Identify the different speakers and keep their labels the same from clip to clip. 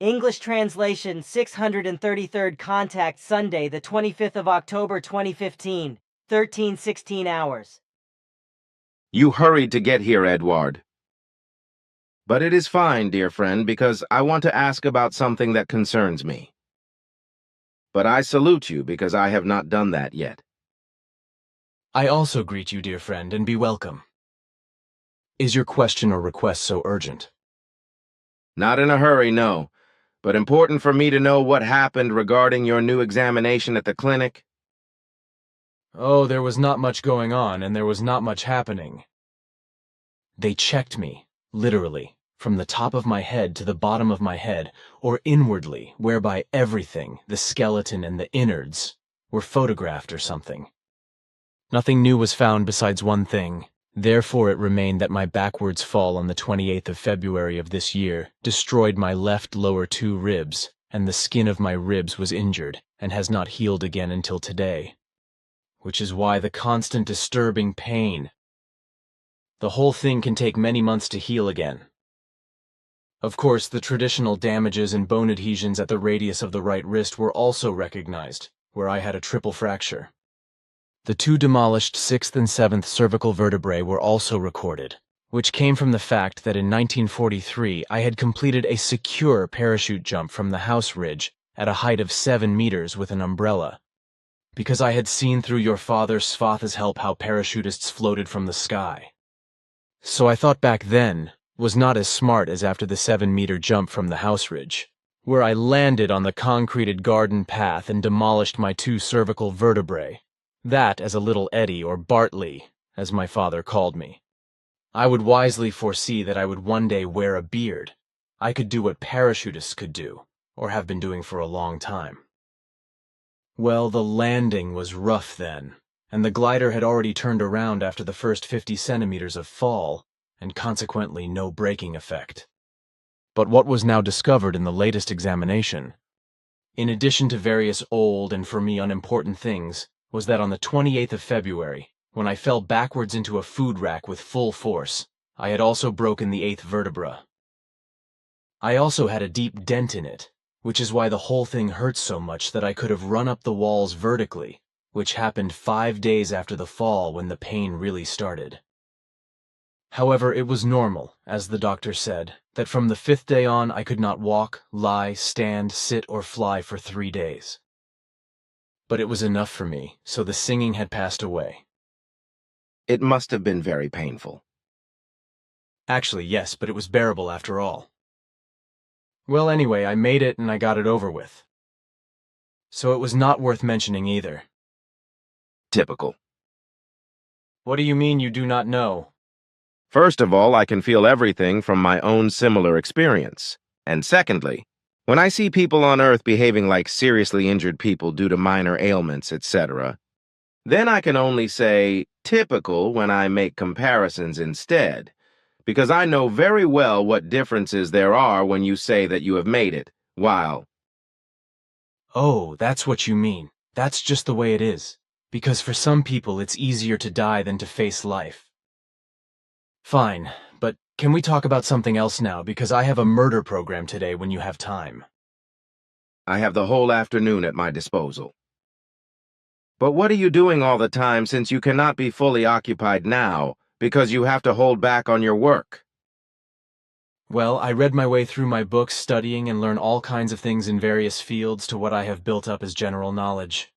Speaker 1: English translation 633rd contact Sunday the 25th of October 2015, 13:16 hours.
Speaker 2: You hurried to get here, Edward. But it is fine, dear friend, because I want to ask about something that concerns me. But I salute you because I have not done that yet.
Speaker 3: I also greet you, dear friend, and be welcome. Is your question or request so urgent?
Speaker 2: Not in a hurry, no, but important for me to know what happened regarding your new examination at the clinic.
Speaker 3: Oh, there was not much going on, and there was not much happening. They checked me, literally, from the top of my head to the bottom of my head, or inwardly, whereby everything, the skeleton and the innards, were photographed or something. Nothing new was found besides one thing. Therefore it remained that my backwards fall on the 28th of February of this year destroyed my left lower 2 ribs, and the skin of my ribs was injured, and has not healed again until today. Which is why the constant disturbing pain. The whole thing can take many months to heal again. Of course, the traditional damages and bone adhesions at the radius of the right wrist were also recognized, where I had a triple fracture. The 2 demolished 6th and 7th cervical vertebrae were also recorded, which came from the fact that in 1943 I had completed a secure parachute jump from the house ridge at a height of 7 meters with an umbrella, because I had seen through your father Svatha's help how parachutists floated from the sky. So I thought back then was not as smart as after the 7-meter jump from the house ridge, where I landed on the concreted garden path and demolished my 2 cervical vertebrae. That as a little Eddie, or Bartley, as my father called me. I would wisely foresee that I would one day wear a beard. I could do what parachutists could do, or have been doing for a long time. Well, the landing was rough then, and the glider had already turned around after the first 50 centimeters of fall, and consequently no braking effect. But what was now discovered in the latest examination, in addition to various old and for me unimportant things, was that on the 28th of February, when I fell backwards into a food rack with full force, I had also broken the 8th vertebra. I also had a deep dent in it, which is why the whole thing hurt so much that I could have run up the walls vertically, which happened 5 days after the fall when the pain really started. However, it was normal, as the doctor said, that from the 5th day on I could not walk, lie, stand, sit, or fly for 3 days. But it was enough for me, so the singing had passed away.
Speaker 2: It must have been very painful.
Speaker 3: Actually, yes, but it was bearable after all. Well, anyway, I made it and I got it over with. So it was not worth mentioning either.
Speaker 2: Typical.
Speaker 3: What do you mean you do not know?
Speaker 2: First of all, I can feel everything from my own similar experience. And secondly, when I see people on Earth behaving like seriously injured people due to minor ailments, etc., then I can only say typical when I make comparisons instead, because I know very well what differences there are when you say that you have made it, while...
Speaker 3: Oh, that's what you mean. That's just the way it is. Because for some people it's easier to die than to face life. Fine, but can we talk about something else now, because I have a murder program today when you have time.
Speaker 2: I have the whole afternoon at my disposal. But what are you doing all the time since you cannot be fully occupied now because you have to hold back on your work?
Speaker 3: Well, I read my way through my books, studying and learn all kinds of things in various fields to what I have built up as general knowledge.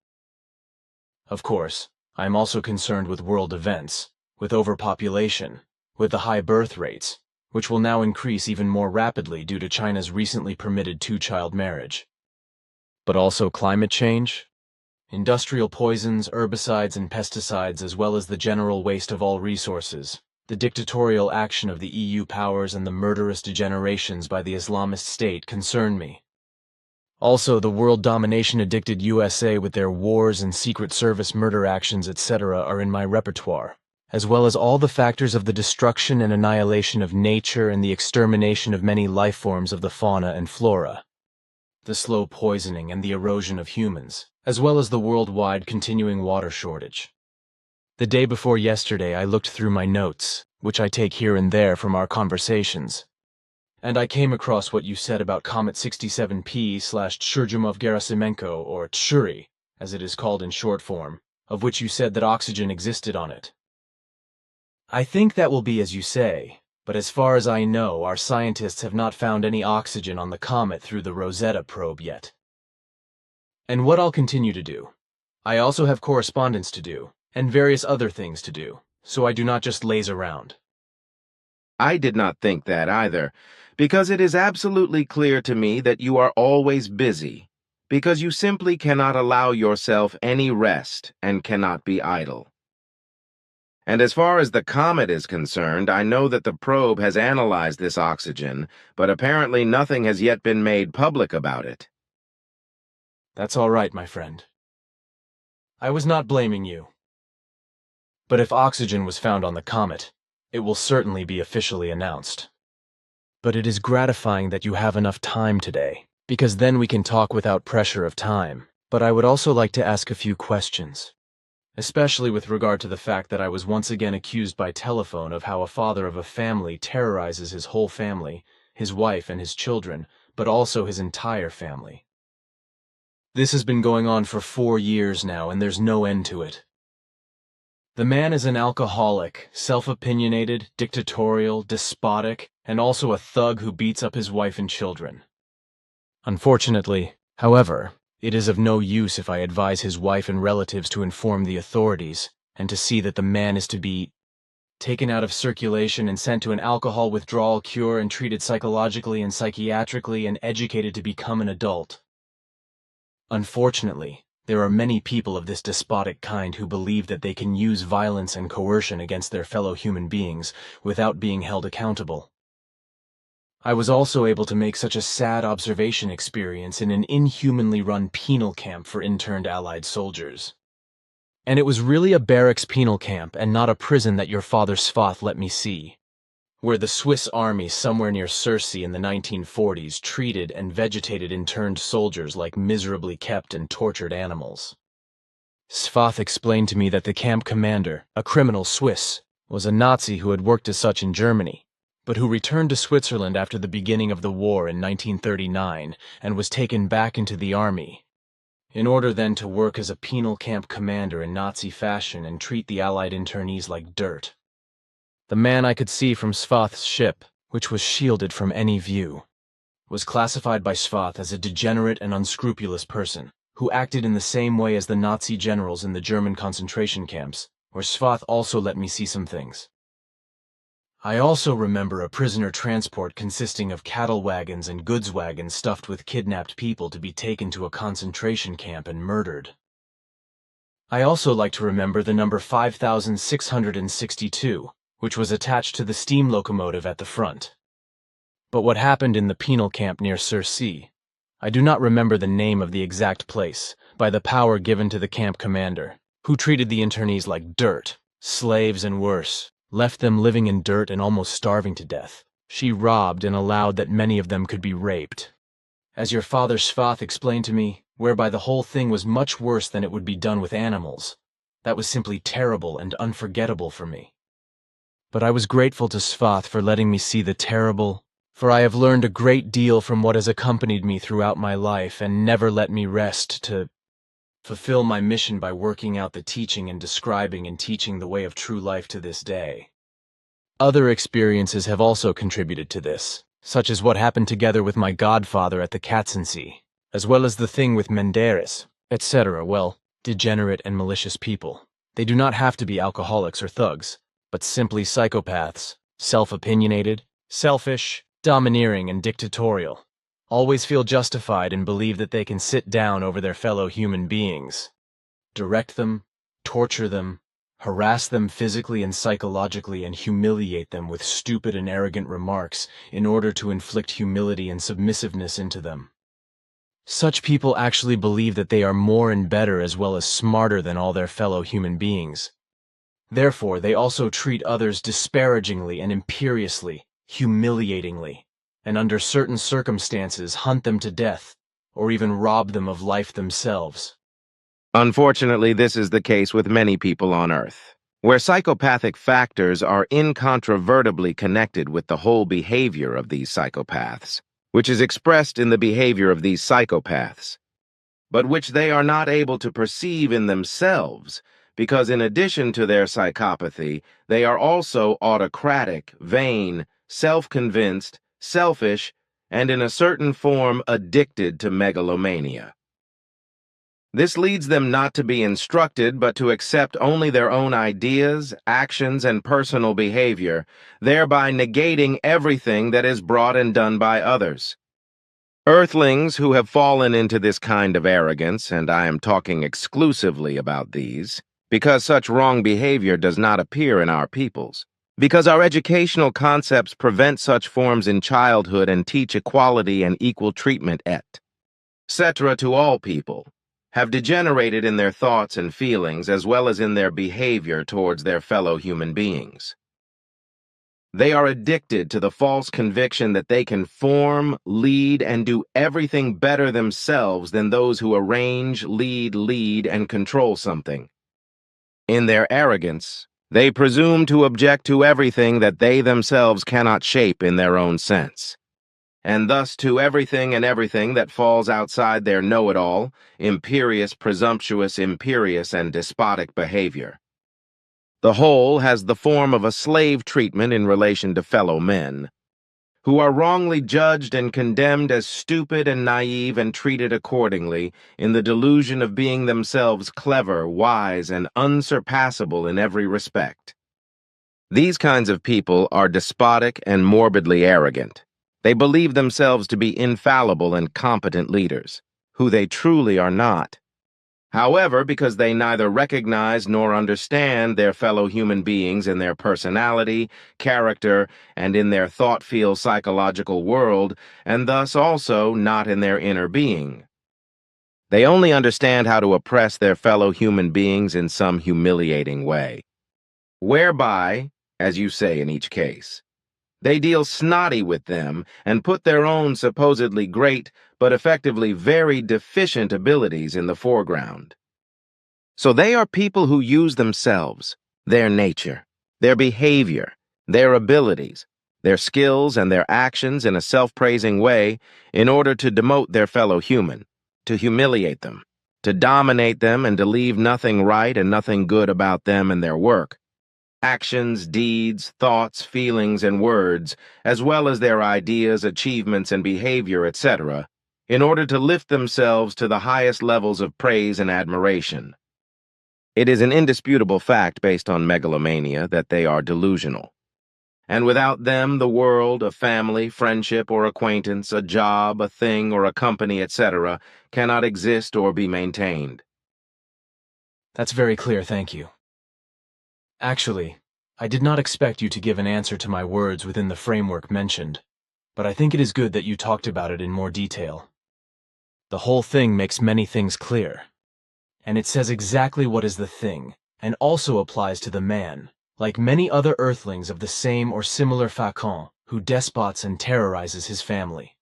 Speaker 3: Of course, I am also concerned with world events, with overpopulation, with the high birth rates, which will now increase even more rapidly due to China's recently permitted 2-child marriage. But also climate change, industrial poisons, herbicides and pesticides, as well as the general waste of all resources, the dictatorial action of the EU powers and the murderous degenerations by the Islamist State concern me. Also, the world domination-addicted USA with their wars and Secret Service murder actions, etc. are in my repertoire, as well as all the factors of the destruction and annihilation of nature and the extermination of many life forms of the fauna and flora, the slow poisoning and the erosion of humans, as well as the worldwide continuing water shortage. The day before yesterday I looked through my notes, which I take here and there from our conversations, And I came across what you said about Comet 67P/Churyumov-Gerasimenko, or Tshuri, as it is called in short form, of which you said that oxygen existed on it. I think that will be as you say, but as far as I know, our scientists have not found any oxygen on the comet through the Rosetta probe yet. And what I'll continue to do. I also have correspondence to do, and various other things to do, so I do not just laze around.
Speaker 2: I did not think that either, because it is absolutely clear to me that you are always busy, because you simply cannot allow yourself any rest and cannot be idle. And as far as the comet is concerned, I know that the probe has analyzed this oxygen, but apparently nothing has yet been made public about it.
Speaker 3: That's all right, my friend. I was not blaming you. But if oxygen was found on the comet, it will certainly be officially announced. But it is gratifying that you have enough time today, because then we can talk without pressure of time. But I would also like to ask a few questions, especially with regard to the fact that I was once again accused by telephone of how a father of a family terrorizes his whole family, his wife and his children, but also his entire family. This has been going on for 4 years now, and there's no end to it. The man is an alcoholic, self-opinionated, dictatorial, despotic, and also a thug who beats up his wife and children. Unfortunately, however, it is of no use if I advise his wife and relatives to inform the authorities, and to see that the man is to be taken out of circulation and sent to an alcohol withdrawal cure and treated psychologically and psychiatrically and educated to become an adult. Unfortunately, there are many people of this despotic kind who believe that they can use violence and coercion against their fellow human beings without being held accountable. I was also able to make such a sad observation experience in an inhumanly run penal camp for interned Allied soldiers. And it was really a barracks penal camp and not a prison that your father Svath let me see, where the Swiss army somewhere near Surrey in the 1940s treated and vegetated interned soldiers like miserably kept and tortured animals. Svath explained to me that the camp commander, a criminal Swiss, was a Nazi who had worked as such in Germany, but who returned to Switzerland after the beginning of the war in 1939 and was taken back into the army, in order then to work as a penal camp commander in Nazi fashion and treat the Allied internees like dirt. The man I could see from Svath's ship, which was shielded from any view, was classified by Svath as a degenerate and unscrupulous person, who acted in the same way as the Nazi generals in the German concentration camps, where Svath also let me see some things. I also remember a prisoner transport consisting of cattle wagons and goods wagons stuffed with kidnapped people to be taken to a concentration camp and murdered. I also like to remember the number 5662, which was attached to the steam locomotive at the front. But what happened in the penal camp near Surrey, I do not remember the name of the exact place, by the power given to the camp commander, who treated the internees like dirt, slaves and worse, left them living in dirt and almost starving to death. She robbed and allowed that many of them could be raped. As your father Svath explained to me, whereby the whole thing was much worse than it would be done with animals. That was simply terrible and unforgettable for me. But I was grateful to Svath for letting me see the terrible, for I have learned a great deal from what has accompanied me throughout my life and never let me rest to fulfill my mission by working out the teaching and describing and teaching the way of true life to this day. Other experiences have also contributed to this, such as what happened together with my godfather at the Katzensee, as well as the thing with Menderes, etc. Well, degenerate and malicious people. They do not have to be alcoholics or thugs, but simply psychopaths, self-opinionated, selfish, domineering, and dictatorial. Always feel justified and believe that they can sit down over their fellow human beings, direct them, torture them, harass them physically and psychologically, and humiliate them with stupid and arrogant remarks in order to inflict humility and submissiveness into them. Such people actually believe that they are more and better as well as smarter than all their fellow human beings. Therefore, they also treat others disparagingly and imperiously, humiliatingly, and under certain circumstances hunt them to death, or even rob them of life themselves.
Speaker 2: Unfortunately, this is the case with many people on Earth. where psychopathic factors are incontrovertibly connected with the whole behavior of these psychopaths, which is expressed in the behavior of these psychopaths, but which they are not able to perceive in themselves, because in addition to their psychopathy, they are also autocratic, vain, self-convinced, selfish, and in a certain form addicted to megalomania. This leads them not to be instructed, but to accept only their own ideas, actions, and personal behavior, thereby negating everything that is brought and done by others. Earthlings who have fallen into this kind of arrogance, and I am talking exclusively about these, because such wrong behavior does not appear in our peoples, because our educational concepts prevent such forms in childhood and teach equality and equal treatment etc. to all people, have degenerated in their thoughts and feelings as well as in their behavior towards their fellow human beings. They are addicted to the false conviction that they can form, lead, and do everything better themselves than those who arrange, lead, and control something. In their arrogance, they presume to object to everything that they themselves cannot shape in their own sense, and thus to everything that falls outside their know-it-all, imperious, presumptuous, imperious, and despotic behavior. The whole has the form of a slave treatment in relation to fellow men, who are wrongly judged and condemned as stupid and naive and treated accordingly in the delusion of being themselves clever, wise, and unsurpassable in every respect. These kinds of people are despotic and morbidly arrogant. They believe themselves to be infallible and competent leaders, who they truly are not. However, because they neither recognize nor understand their fellow human beings in their personality, character, and in their thought-feel-psychological world, and thus also not in their inner being. They only understand how to oppress their fellow human beings in some humiliating way, whereby, as you say in each case, they deal snotty with them and put their own supposedly great, but effectively very deficient abilities in the foreground. So they are people who use themselves, their nature, their behavior, their abilities, their skills, and their actions in a self-praising way in order to demote their fellow human, to humiliate them, to dominate them, and to leave nothing right and nothing good about them and their work. Actions, deeds, thoughts, feelings, and words, as well as their ideas, achievements, and behavior, etc., in order to lift themselves to the highest levels of praise and admiration. It is an indisputable fact based on megalomania that they are delusional. And without them, the world, a family, friendship, or acquaintance, a job, a thing, or a company, etc., cannot exist or be maintained.
Speaker 3: That's very clear, thank you. Actually, I did not expect you to give an answer to my words within the framework mentioned, but I think it is good that you talked about it in more detail. The whole thing makes many things clear, and it says exactly what is the thing, and also applies to the man, like many other earthlings of the same or similar facon, who despots and terrorizes his family.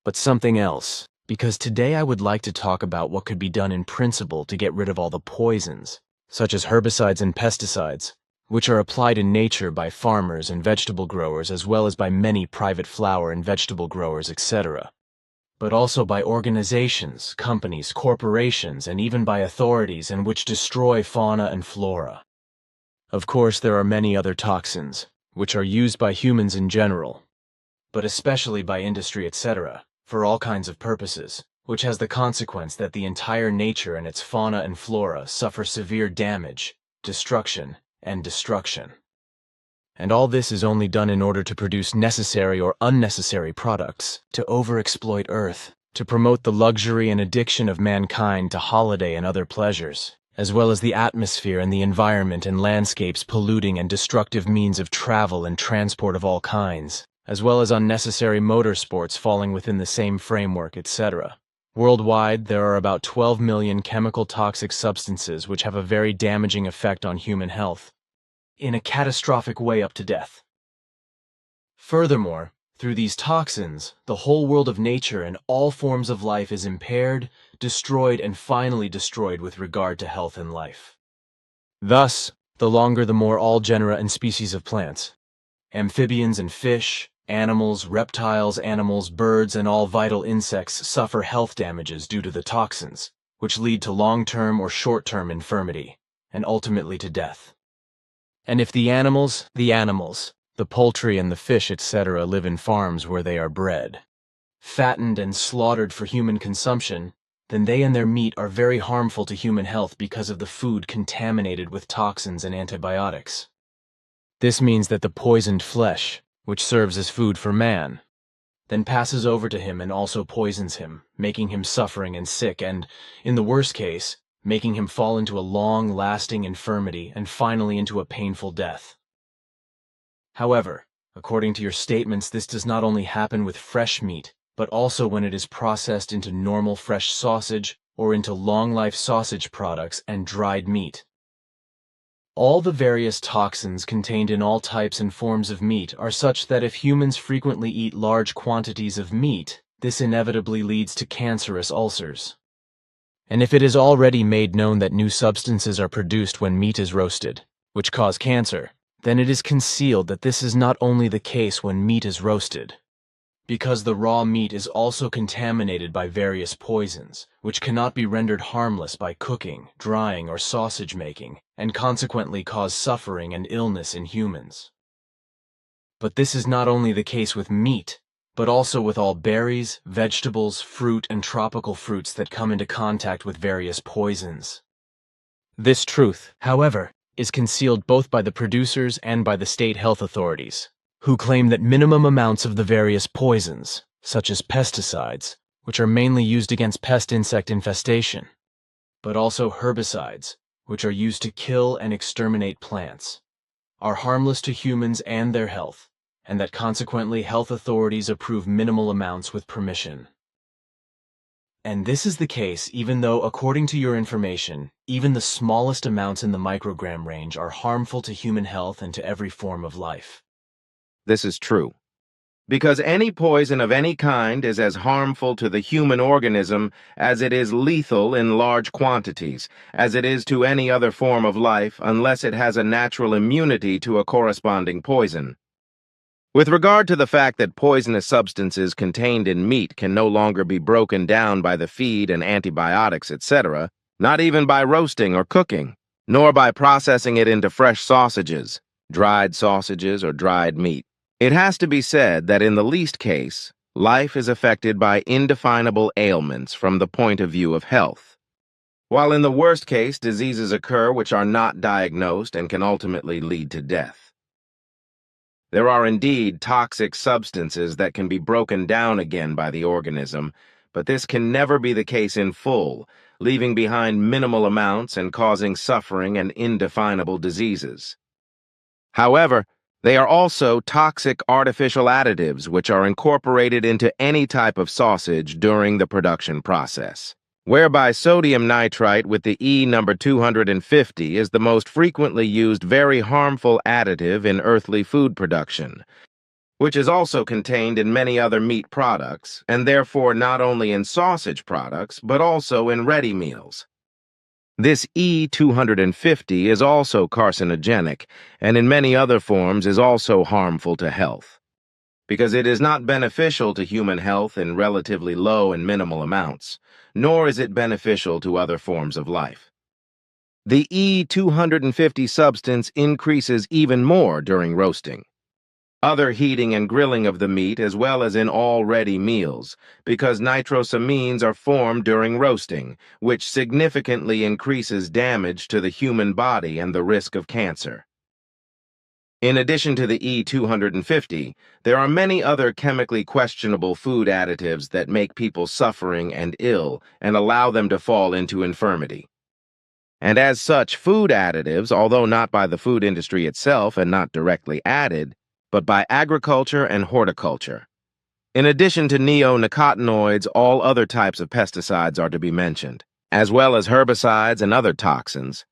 Speaker 3: But something else, because today I would like to talk about what could be done in principle to get rid of all the poisons, such as herbicides and pesticides, which are applied in nature by farmers and vegetable growers as well as by many private flower and vegetable growers, etc., but also by organizations, companies, corporations, and even by authorities, and which destroy fauna and flora. Of course, there are many other toxins, which are used by humans in general, but especially by industry, etc., for all kinds of purposes, which has the consequence that the entire nature and its fauna and flora suffer severe damage, destruction, and destruction. And all this is only done in order to produce necessary or unnecessary products, to overexploit Earth, to promote the luxury and addiction of mankind to holiday and other pleasures, as well as the atmosphere and the environment and landscapes polluting and destructive means of travel and transport of all kinds, as well as unnecessary motorsports falling within the same framework, etc. Worldwide, there are about 12 million chemical toxic substances which have a very damaging effect on human health, in a catastrophic way up to death. Furthermore, through these toxins, the whole world of nature and all forms of life is impaired, destroyed, and finally destroyed with regard to health and life. Thus, the longer the more all genera and species of plants. Amphibians and fish, animals, reptiles, animals, birds, and all vital insects suffer health damages due to the toxins, which lead to long-term or short-term infirmity, and ultimately to death. And if the animals, the poultry and the fish, etc., live in farms where they are bred, fattened and slaughtered for human consumption, then they and their meat are very harmful to human health because of the food contaminated with toxins and antibiotics. This means that the poisoned flesh, which serves as food for man, then passes over to him and also poisons him, making him suffering and sick and, in the worst case, making him fall into a long-lasting infirmity and finally into a painful death. However, according to your statements, this does not only happen with fresh meat, but also when it is processed into normal fresh sausage or into long-life sausage products and dried meat. All the various toxins contained in all types and forms of meat are such that if humans frequently eat large quantities of meat, this inevitably leads to cancerous ulcers. And if it is already made known that new substances are produced when meat is roasted, which cause cancer, then it is concealed that this is not only the case when meat is roasted, because the raw meat is also contaminated by various poisons, which cannot be rendered harmless by cooking, drying, or sausage making, and consequently cause suffering and illness in humans. But this is not only the case with meat, but also with all berries, vegetables, fruit, and tropical fruits that come into contact with various poisons. This truth, however, is concealed both by the producers and by the state health authorities, who claim that minimum amounts of the various poisons, such as pesticides, which are mainly used against pest insect infestation, but also herbicides, which are used to kill and exterminate plants, are harmless to humans and their health, and that consequently health authorities approve minimal amounts with permission. And this is the case even though, according to your information, even the smallest amounts in the microgram range are harmful to human health and to every form of life.
Speaker 2: This is true. Because any poison of any kind is as harmful to the human organism as it is lethal in large quantities, as it is to any other form of life unless it has a natural immunity to a corresponding poison. With regard to the fact that poisonous substances contained in meat can no longer be broken down by the feed and antibiotics, etc., not even by roasting or cooking, nor by processing it into fresh sausages, dried sausages, or dried meat, it has to be said that in the least case, life is affected by indefinable ailments from the point of view of health, while in the worst case, diseases occur which are not diagnosed and can ultimately lead to death. There are indeed toxic substances that can be broken down again by the organism, but this can never be the case in full, leaving behind minimal amounts and causing suffering and indefinable diseases. However, they are also toxic artificial additives which are incorporated into any type of sausage during the production process, whereby sodium nitrite with the E number 250 is the most frequently used very harmful additive in earthly food production, which is also contained in many other meat products, and therefore not only in sausage products, but also in ready meals. This E250 is also carcinogenic, and in many other forms is also harmful to health, because it is not beneficial to human health in relatively low and minimal amounts, nor is it beneficial to other forms of life. The E250 substance increases even more during roasting, other heating and grilling of the meat, as well as in all ready meals, because nitrosamines are formed during roasting, which significantly increases damage to the human body and the risk of cancer. In addition to the E250, there are many other chemically questionable food additives that make people suffering and ill and allow them to fall into infirmity. And as such, food additives, although not by the food industry itself and not directly added, but by agriculture and horticulture. In addition to neonicotinoids, all other types of pesticides are to be mentioned, as well as herbicides and other toxins,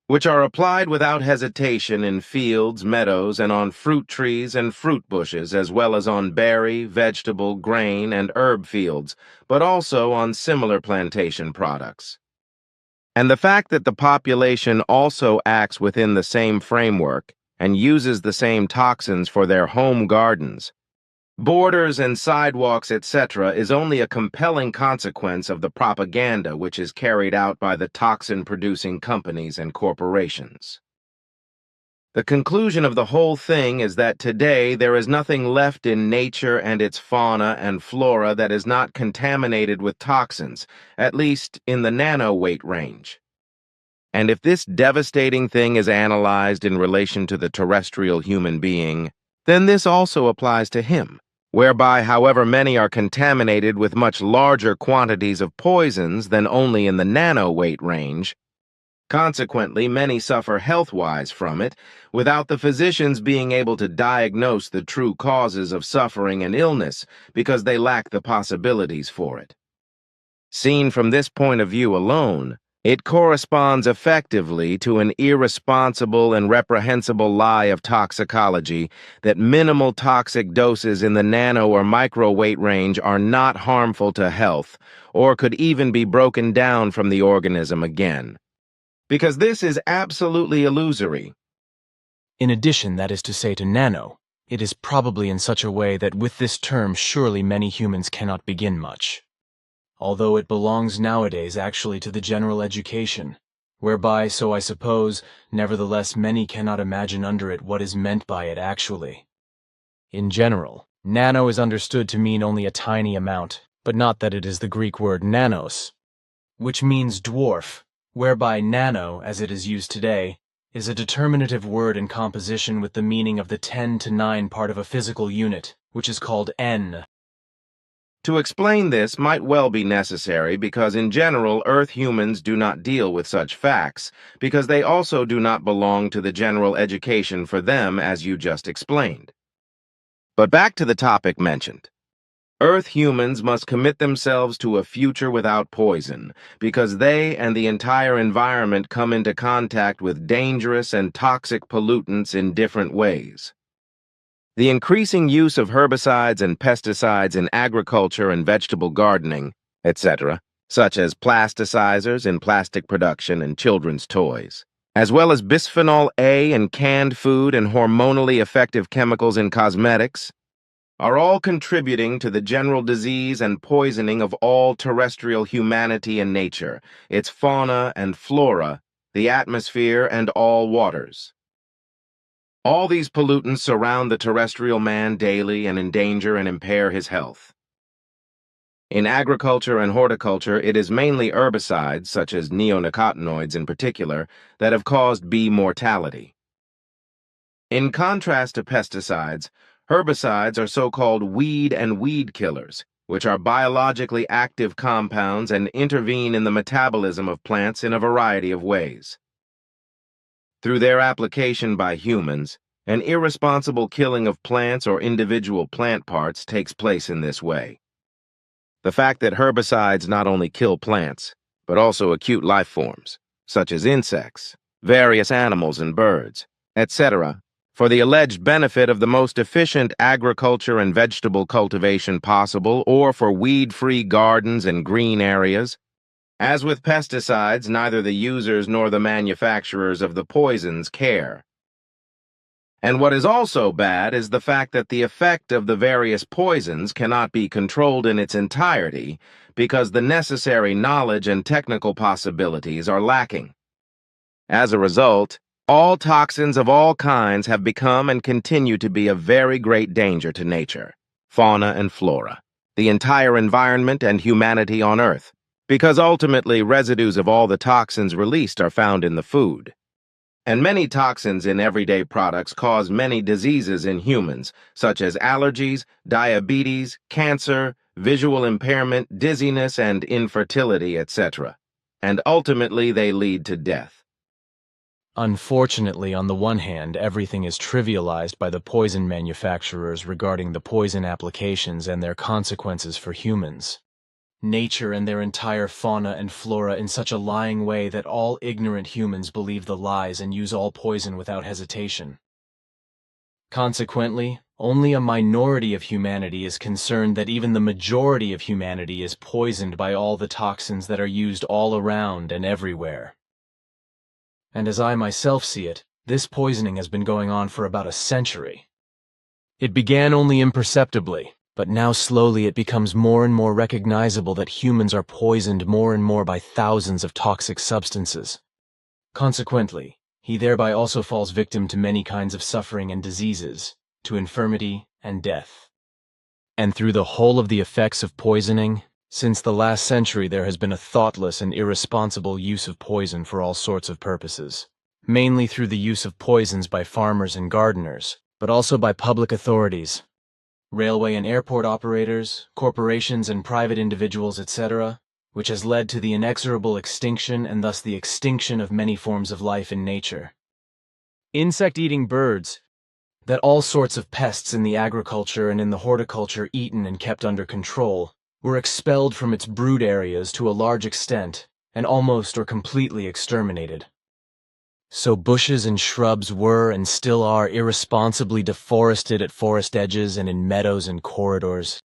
Speaker 2: which are applied without hesitation in fields, meadows, and on fruit trees and fruit bushes, as well as on berry, vegetable, grain, and herb fields, but also on similar plantation products. And the fact that the population also acts within the same framework and uses the same toxins for their home gardens, borders and sidewalks, etc., is only a compelling consequence of the propaganda which is carried out by the toxin-producing companies and corporations. The conclusion of the whole thing is that today there is nothing left in nature and its fauna and flora that is not contaminated with toxins, at least in the nanoweight range. And if this devastating thing is analyzed in relation to the terrestrial human being, then this also applies to him, whereby however many are contaminated with much larger quantities of poisons than only in the nanoweight range. Consequently, many suffer health-wise from it, without the physicians being able to diagnose the true causes of suffering and illness because they lack the possibilities for it. Seen from this point of view alone, it corresponds effectively to an irresponsible and reprehensible lie of toxicology that minimal toxic doses in the nano or microweight range are not harmful to health, or could even be broken down from the organism again. Because this is absolutely illusory.
Speaker 3: In addition, that is to say to nano, it is probably in such a way that with this term surely many humans cannot begin much. Although it belongs nowadays actually to the general education, whereby, so I suppose, nevertheless many cannot imagine under it what is meant by it actually. In general, nano is understood to mean only a tiny amount, but not that it is the Greek word nanos, which means dwarf, whereby nano, as it is used today, is a determinative word in composition with the meaning of the 10 to 9 part of a physical unit, which is called n.
Speaker 2: To explain this might well be necessary because in general Earth humans do not deal with such facts, because they also do not belong to the general education for them as you just explained. But back to the topic mentioned. Earth humans must commit themselves to a future without poison, because they and the entire environment come into contact with dangerous and toxic pollutants in different ways. The increasing use of herbicides and pesticides in agriculture and vegetable gardening, etc., such as plasticizers in plastic production and children's toys, as well as bisphenol A in canned food and hormonally effective chemicals in cosmetics, are all contributing to the general disease and poisoning of all terrestrial humanity and nature, its fauna and flora, the atmosphere, and all waters. All these pollutants surround the terrestrial man daily and endanger and impair his health. In agriculture and horticulture, it is mainly herbicides, such as neonicotinoids in particular, that have caused bee mortality. In contrast to pesticides, herbicides are so-called weed and weed killers, which are biologically active compounds and intervene in the metabolism of plants in a variety of ways. Through their application by humans, an irresponsible killing of plants or individual plant parts takes place in this way. The fact that herbicides not only kill plants, but also acute life forms, such as insects, various animals and birds, etc., for the alleged benefit of the most efficient agriculture and vegetable cultivation possible, or for weed-free gardens and green areas. As with pesticides, neither the users nor the manufacturers of the poisons care. And what is also bad is the fact that the effect of the various poisons cannot be controlled in its entirety because the necessary knowledge and technical possibilities are lacking. As a result, all toxins of all kinds have become and continue to be a very great danger to nature, fauna and flora, the entire environment and humanity on Earth, because ultimately residues of all the toxins released are found in the food. And many toxins in everyday products cause many diseases in humans, such as allergies, diabetes, cancer, visual impairment, dizziness, and infertility, etc. And ultimately they lead to death.
Speaker 3: Unfortunately, on the one hand, everything is trivialized by the poison manufacturers regarding the poison applications and their consequences for humans. Nature and their entire fauna and flora in such a lying way that all ignorant humans believe the lies and use all poison without hesitation. Consequently, only a minority of humanity is concerned that even the majority of humanity is poisoned by all the toxins that are used all around and everywhere. And as I myself see it, this poisoning has been going on for about a century. It began only imperceptibly, but now slowly it becomes more and more recognizable that humans are poisoned more and more by thousands of toxic substances. Consequently, he thereby also falls victim to many kinds of suffering and diseases, to infirmity and death. And through the whole of the effects of poisoning, since the last century there has been a thoughtless and irresponsible use of poison for all sorts of purposes, mainly through the use of poisons by farmers and gardeners, but also by public authorities, railway and airport operators, corporations and private individuals, etc., which has led to the inexorable extinction and thus the extinction of many forms of life in nature. Insect-eating birds, that all sorts of pests in the agriculture and in the horticulture eaten and kept under control, were expelled from its brood areas to a large extent and almost or completely exterminated. So bushes and shrubs were and still are irresponsibly deforested at forest edges and in meadows and corridors,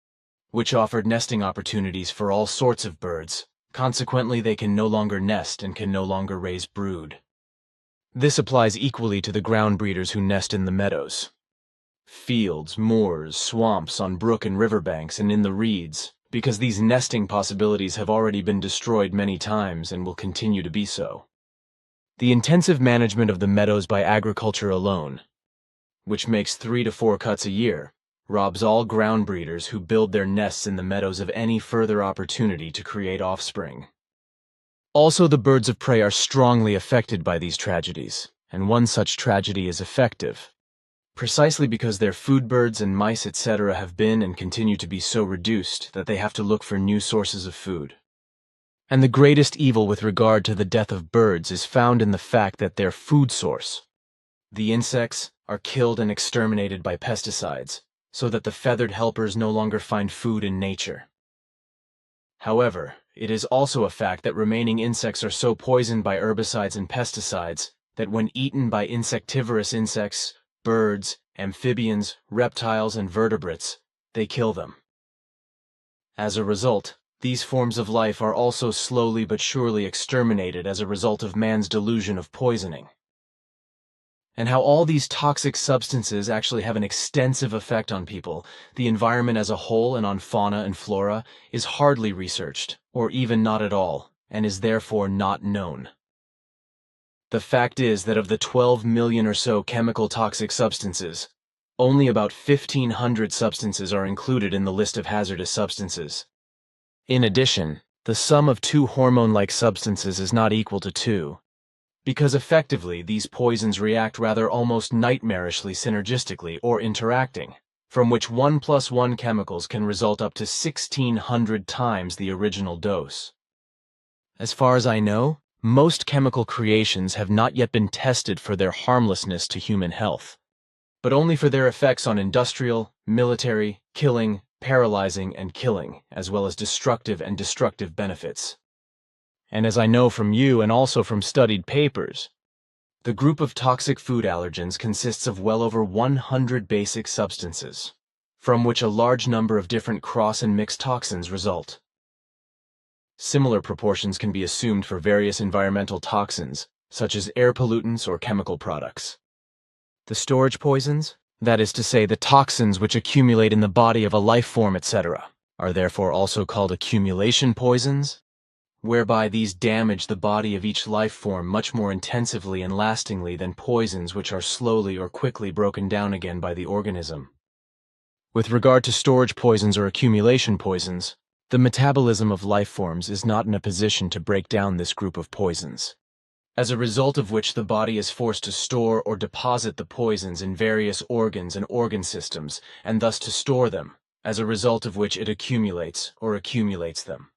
Speaker 3: which offered nesting opportunities for all sorts of birds. Consequently, they can no longer nest and can no longer raise brood. This applies equally to the ground breeders who nest in the meadows, fields, moors, swamps, on brook and riverbanks, and in the reeds, because these nesting possibilities have already been destroyed many times and will continue to be so. The intensive management of the meadows by agriculture alone, which makes 3 to 4 cuts a year, robs all ground breeders who build their nests in the meadows of any further opportunity to create offspring. Also, the birds of prey are strongly affected by these tragedies, and one such tragedy is effective, precisely because their food birds and mice, etc., have been and continue to be so reduced that they have to look for new sources of food. And the greatest evil with regard to the death of birds is found in the fact that their food source, the insects, are killed and exterminated by pesticides, so that the feathered helpers no longer find food in nature. However, it is also a fact that remaining insects are so poisoned by herbicides and pesticides that when eaten by insectivorous insects, birds, amphibians, reptiles, and vertebrates, they kill them. As a result, these forms of life are also slowly but surely exterminated as a result of man's delusion of poisoning. And how all these toxic substances actually have an extensive effect on people, the environment as a whole, and on fauna and flora, is hardly researched, or even not at all, and is therefore not known. The fact is that of the 12 million or so chemical toxic substances, only about 1,500 substances are included in the list of hazardous substances. In addition, the sum of 2 hormone-like substances is not equal to 2, because effectively these poisons react rather almost nightmarishly synergistically or interacting, from which 1 + 1 chemicals can result up to 1,600 times the original dose. As far as I know, most chemical creations have not yet been tested for their harmlessness to human health, but only for their effects on industrial, military, killing, paralyzing, and killing, as well as destructive and destructive benefits. And as I know from you and also from studied papers, the group of toxic food allergens consists of well over 100 basic substances, from which a large number of different cross and mixed toxins result. Similar proportions can be assumed for various environmental toxins, such as air pollutants or chemical products. The storage poisons, that is to say the toxins which accumulate in the body of a life form, etc., are therefore also called accumulation poisons, whereby these damage the body of each life form much more intensively and lastingly than poisons which are slowly or quickly broken down again by the organism. With regard to storage poisons or accumulation poisons, the metabolism of life forms is not in a position to break down this group of poisons, as a result of which the body is forced to store or deposit the poisons in various organs and organ systems, and thus to store them, as a result of which it accumulates them.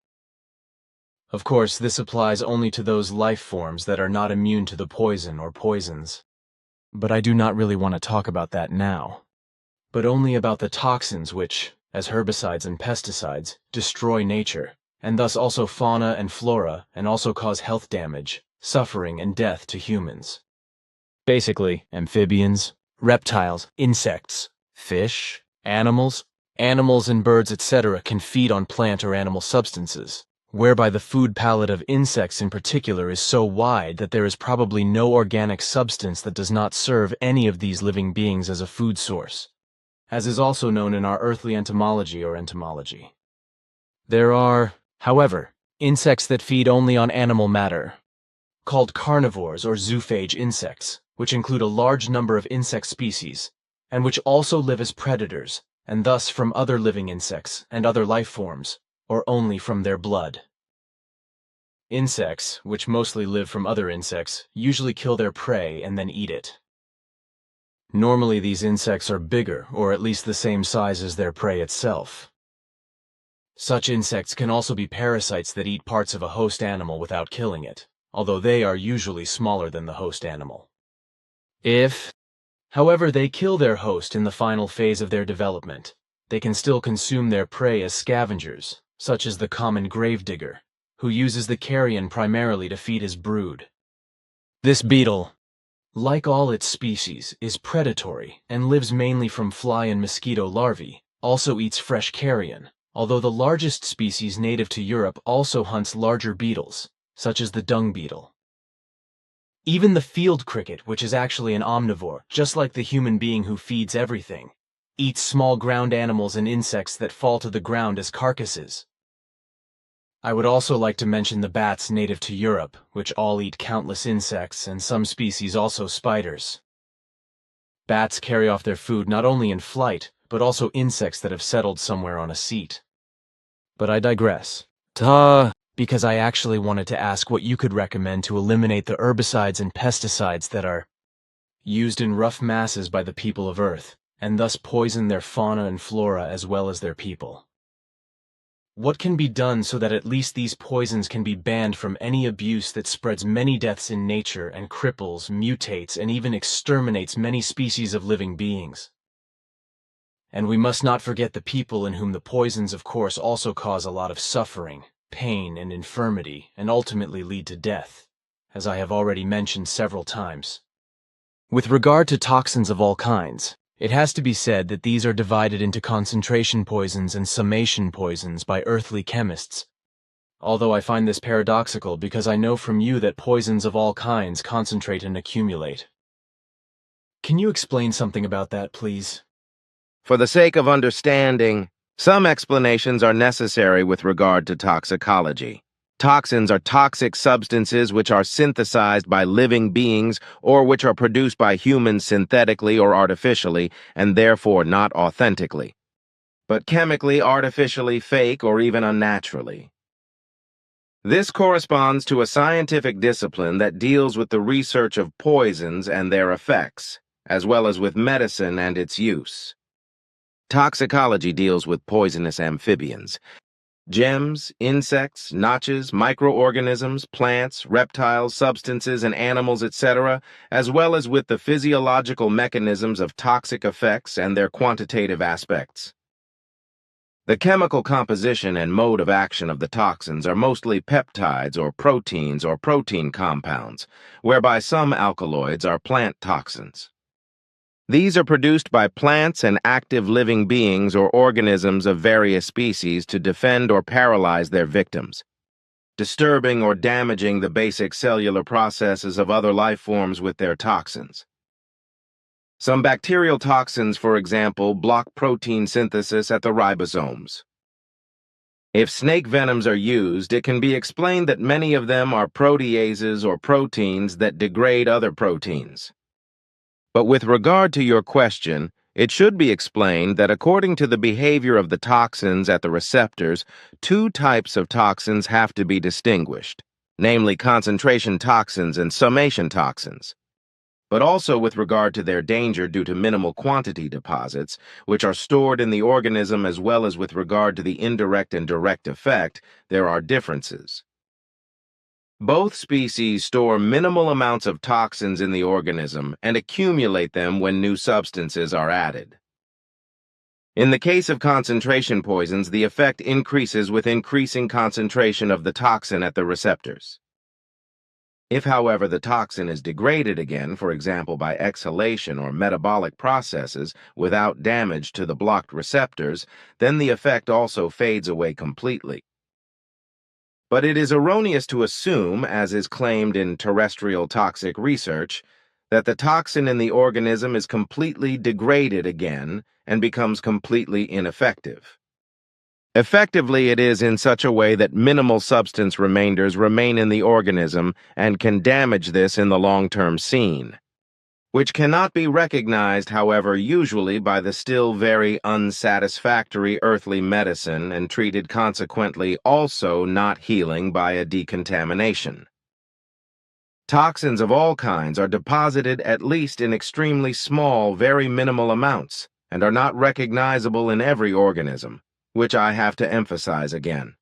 Speaker 3: Of course, this applies only to those life forms that are not immune to the poison or poisons. But I do not really want to talk about that now, but only about the toxins which, as herbicides and pesticides, destroy nature, and thus also fauna and flora, and also cause health damage, suffering, and death to humans. Basically, amphibians, reptiles, insects, Fish, animals and birds, etc. can feed on plant or animal substances, whereby the food palette of insects in particular is so wide that there is probably no organic substance that does not serve any of these living beings as a food source, as is also known in our earthly entomology or entomology. There are, however, insects that feed only on animal matter, called carnivores or zoophage insects, which include a large number of insect species, and which also live as predators, and thus from other living insects and other life forms, or only from their blood. Insects, which mostly live from other insects, usually kill their prey and then eat it. Normally these insects are bigger, or at least the same size as their prey itself. Such insects can also be parasites that eat parts of a host animal without killing it, although they are usually smaller than the host animal. If, however, they kill their host in the final phase of their development, they can still consume their prey as scavengers, such as the common gravedigger, who uses the carrion primarily to feed his brood. This beetle, like all its species, is predatory and lives mainly from fly and mosquito larvae, also eats fresh carrion, although the largest species native to Europe also hunts larger beetles, such as the dung beetle. Even the field cricket, which is actually an omnivore, just like the human being who feeds everything, eats small ground animals and insects that fall to the ground as carcasses. I would also like to mention the bats native to Europe, which all eat countless insects and some species also spiders. Bats carry off their food not only in flight, but also insects that have settled somewhere on a seat. But I digress. Because I actually wanted to ask what you could recommend to eliminate the herbicides and pesticides that are used in rough masses by the people of Earth, and thus poison their fauna and flora as well as their people. What can be done so that at least these poisons can be banned from any abuse that spreads many deaths in nature and cripples, mutates, and even exterminates many species of living beings? And we must not forget the people in whom the poisons, of course, also cause a lot of suffering, pain, and infirmity, and ultimately lead to death, as I have already mentioned several times. With regard to toxins of all kinds, it has to be said that these are divided into concentration poisons and summation poisons by earthly chemists, although I find this paradoxical because I know from you that poisons of all kinds concentrate and accumulate. Can you explain something about that, please?
Speaker 2: For the sake of understanding, some explanations are necessary with regard to toxicology. Toxins are toxic substances which are synthesized by living beings or which are produced by humans synthetically or artificially, and therefore not authentically, but chemically, artificially, fake, or even unnaturally. This corresponds to a scientific discipline that deals with the research of poisons and their effects, as well as with medicine and its use. Toxicology deals with poisonous amphibians, gems, insects, notches, microorganisms, plants, reptiles, substances, and animals, etc., as well as with the physiological mechanisms of toxic effects and their quantitative aspects. The chemical composition and mode of action of the toxins are mostly peptides or proteins or protein compounds, whereby some alkaloids are plant toxins. These are produced by plants and active living beings or organisms of various species to defend or paralyze their victims, disturbing or damaging the basic cellular processes of other life forms with their toxins. Some bacterial toxins, for example, block protein synthesis at the ribosomes. If snake venoms are used, it can be explained that many of them are proteases or proteins that degrade other proteins. But with regard to your question, it should be explained that according to the behavior of the toxins at the receptors, two types of toxins have to be distinguished, namely concentration toxins and summation toxins. But also with regard to their danger due to minimal quantity deposits, which are stored in the organism, as well as with regard to the indirect and direct effect, there are differences. Both species store minimal amounts of toxins in the organism and accumulate them when new substances are added. In the case of concentration poisons, the effect increases with increasing concentration of the toxin at the receptors. If, however, the toxin is degraded again, for example by exhalation or metabolic processes, without damage to the blocked receptors, then the effect also fades away completely. But it is erroneous to assume, as is claimed in terrestrial toxic research, that the toxin in the organism is completely degraded again and becomes completely ineffective. Effectively, it is in such a way that minimal substance remainders remain in the organism and can damage this in the long-term scene, which cannot be recognized, however, usually by the still very unsatisfactory earthly medicine and treated consequently also not healing by a decontamination. Toxins of all kinds are deposited at least in extremely small, very minimal amounts, and are not recognizable in every organism, which I have to emphasize again.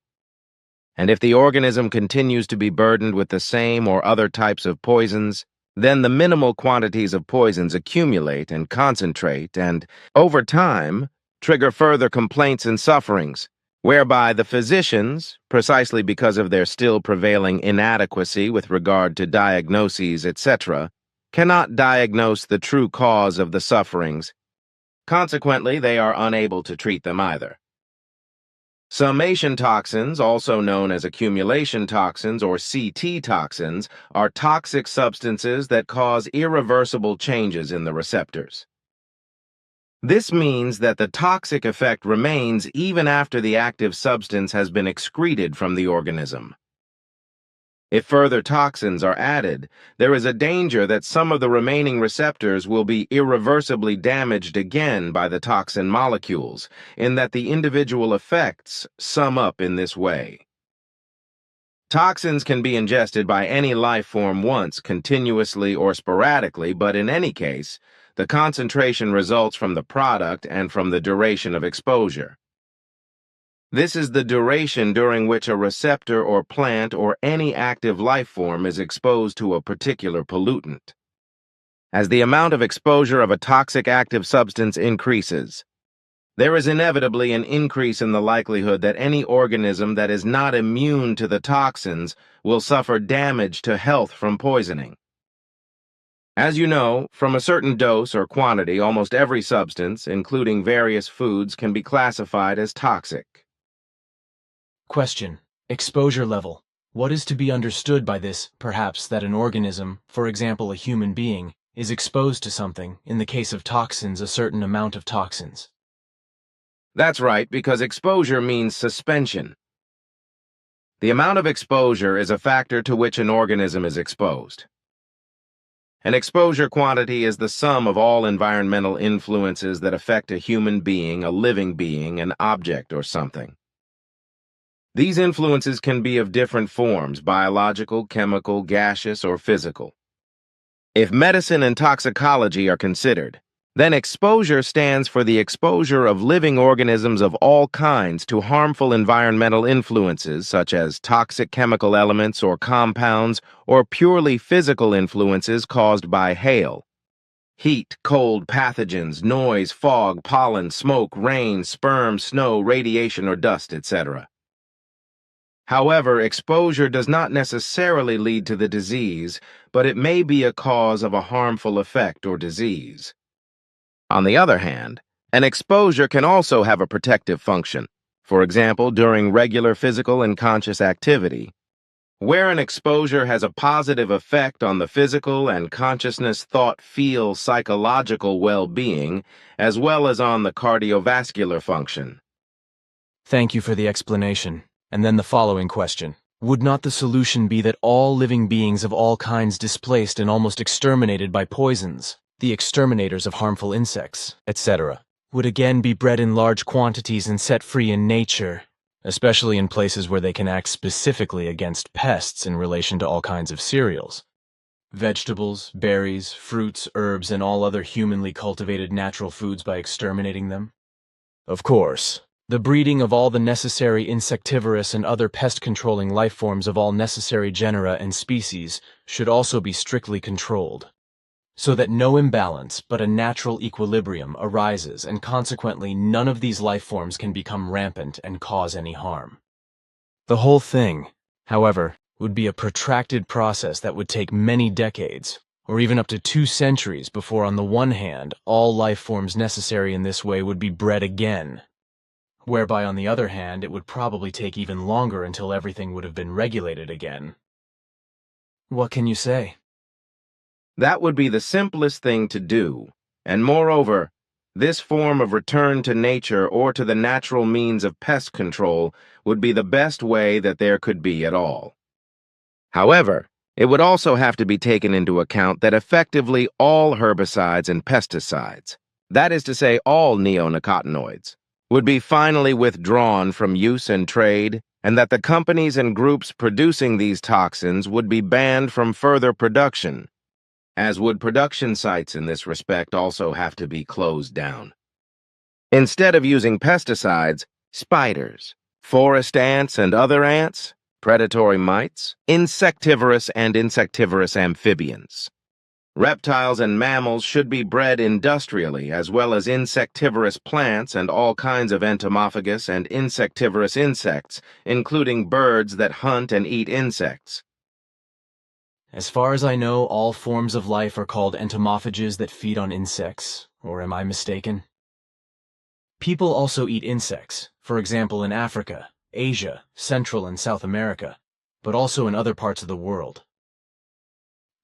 Speaker 2: And if the organism continues to be burdened with the same or other types of poisons, then the minimal quantities of poisons accumulate and concentrate and, over time, trigger further complaints and sufferings, whereby the physicians, precisely because of their still prevailing inadequacy with regard to diagnoses, etc., cannot diagnose the true cause of the sufferings. Consequently, they are unable to treat them either. Summation toxins, also known as accumulation toxins or CT toxins, are toxic substances that cause irreversible changes in the receptors. This means that the toxic effect remains even after the active substance has been excreted from the organism. If further toxins are added, there is a danger that some of the remaining receptors will be irreversibly damaged again by the toxin molecules, in that the individual effects sum up in this way. Toxins can be ingested by any life form once, continuously or sporadically, but in any case, the concentration results from the product and from the duration of exposure. This is the duration during which a receptor or plant or any active life form is exposed to a particular pollutant. As the amount of exposure of a toxic active substance increases, there is inevitably an increase in the likelihood that any organism that is not immune to the toxins will suffer damage to health from poisoning. As you know, from a certain dose or quantity, almost every substance, including various foods, can be classified as toxic.
Speaker 3: Question. Exposure level. What is to be understood by this, perhaps, that an organism, for example a human being, is exposed to something, in the case of toxins, a certain amount of toxins?
Speaker 2: That's right, because exposure means suspension. The amount of exposure is a factor to which an organism is exposed. An exposure quantity is the sum of all environmental influences that affect a human being, a living being, an object, or something. These influences can be of different forms: biological, chemical, gaseous, or physical. If medicine and toxicology are considered, then exposure stands for the exposure of living organisms of all kinds to harmful environmental influences such as toxic chemical elements or compounds, or purely physical influences caused by hail, heat, cold, pathogens, noise, fog, pollen, smoke, rain, sperm, snow, radiation, or dust, etc. However, exposure does not necessarily lead to the disease, but it may be a cause of a harmful effect or disease. On the other hand, an exposure can also have a protective function, for example, during regular physical and conscious activity, where an exposure has a positive effect on the physical and consciousness, thought, feel, psychological well-being, as well as on the cardiovascular function.
Speaker 3: Thank you for the explanation. And then the following question. Would not the solution be that all living beings of all kinds displaced and almost exterminated by poisons, the exterminators of harmful insects, etc., would again be bred in large quantities and set free in nature, especially in places where they can act specifically against pests in relation to all kinds of cereals? Vegetables, berries, fruits, herbs, and all other humanly cultivated natural foods by exterminating them? Of course. The breeding of all the necessary insectivorous and other pest-controlling life forms of all necessary genera and species should also be strictly controlled, so that no imbalance but a natural equilibrium arises, and consequently none of these life forms can become rampant and cause any harm. The whole thing, however, would be a protracted process that would take many decades, or even up to 2 centuries before, on the one hand, all life forms necessary in this way would be bred again, whereby on the other hand, it would probably take even longer until everything would have been regulated again. What can you say?
Speaker 2: That would be the simplest thing to do, and moreover, this form of return to nature or to the natural means of pest control would be the best way that there could be at all. However, it would also have to be taken into account that effectively all herbicides and pesticides, that is to say all neonicotinoids, would be finally withdrawn from use and trade, and that the companies and groups producing these toxins would be banned from further production, as would production sites in this respect also have to be closed down. Instead of using pesticides, spiders, forest ants and other ants, predatory mites, insectivorous and insectivorous amphibians, reptiles and mammals should be bred industrially, as well as insectivorous plants and all kinds of entomophagous and insectivorous insects, including birds that hunt and eat insects.
Speaker 3: As far as I know, all forms of life are called entomophages that feed on insects, or am I mistaken? People also eat insects, for example in Africa, Asia, Central and South America, but also in other parts of the world.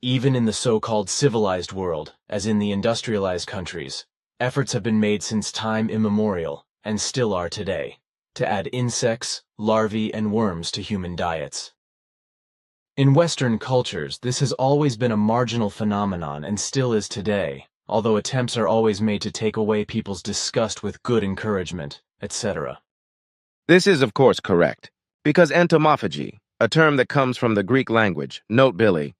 Speaker 3: Even in the so-called civilized world, as in the industrialized countries, efforts have been made since time immemorial, and still are today, to add insects, larvae, and worms to human diets. In Western cultures, this has always been a marginal phenomenon and still is today, although attempts are always made to take away people's disgust with good encouragement, etc.
Speaker 2: This is, of course, correct, because entomophagy, a term that comes from the Greek language, note Billy,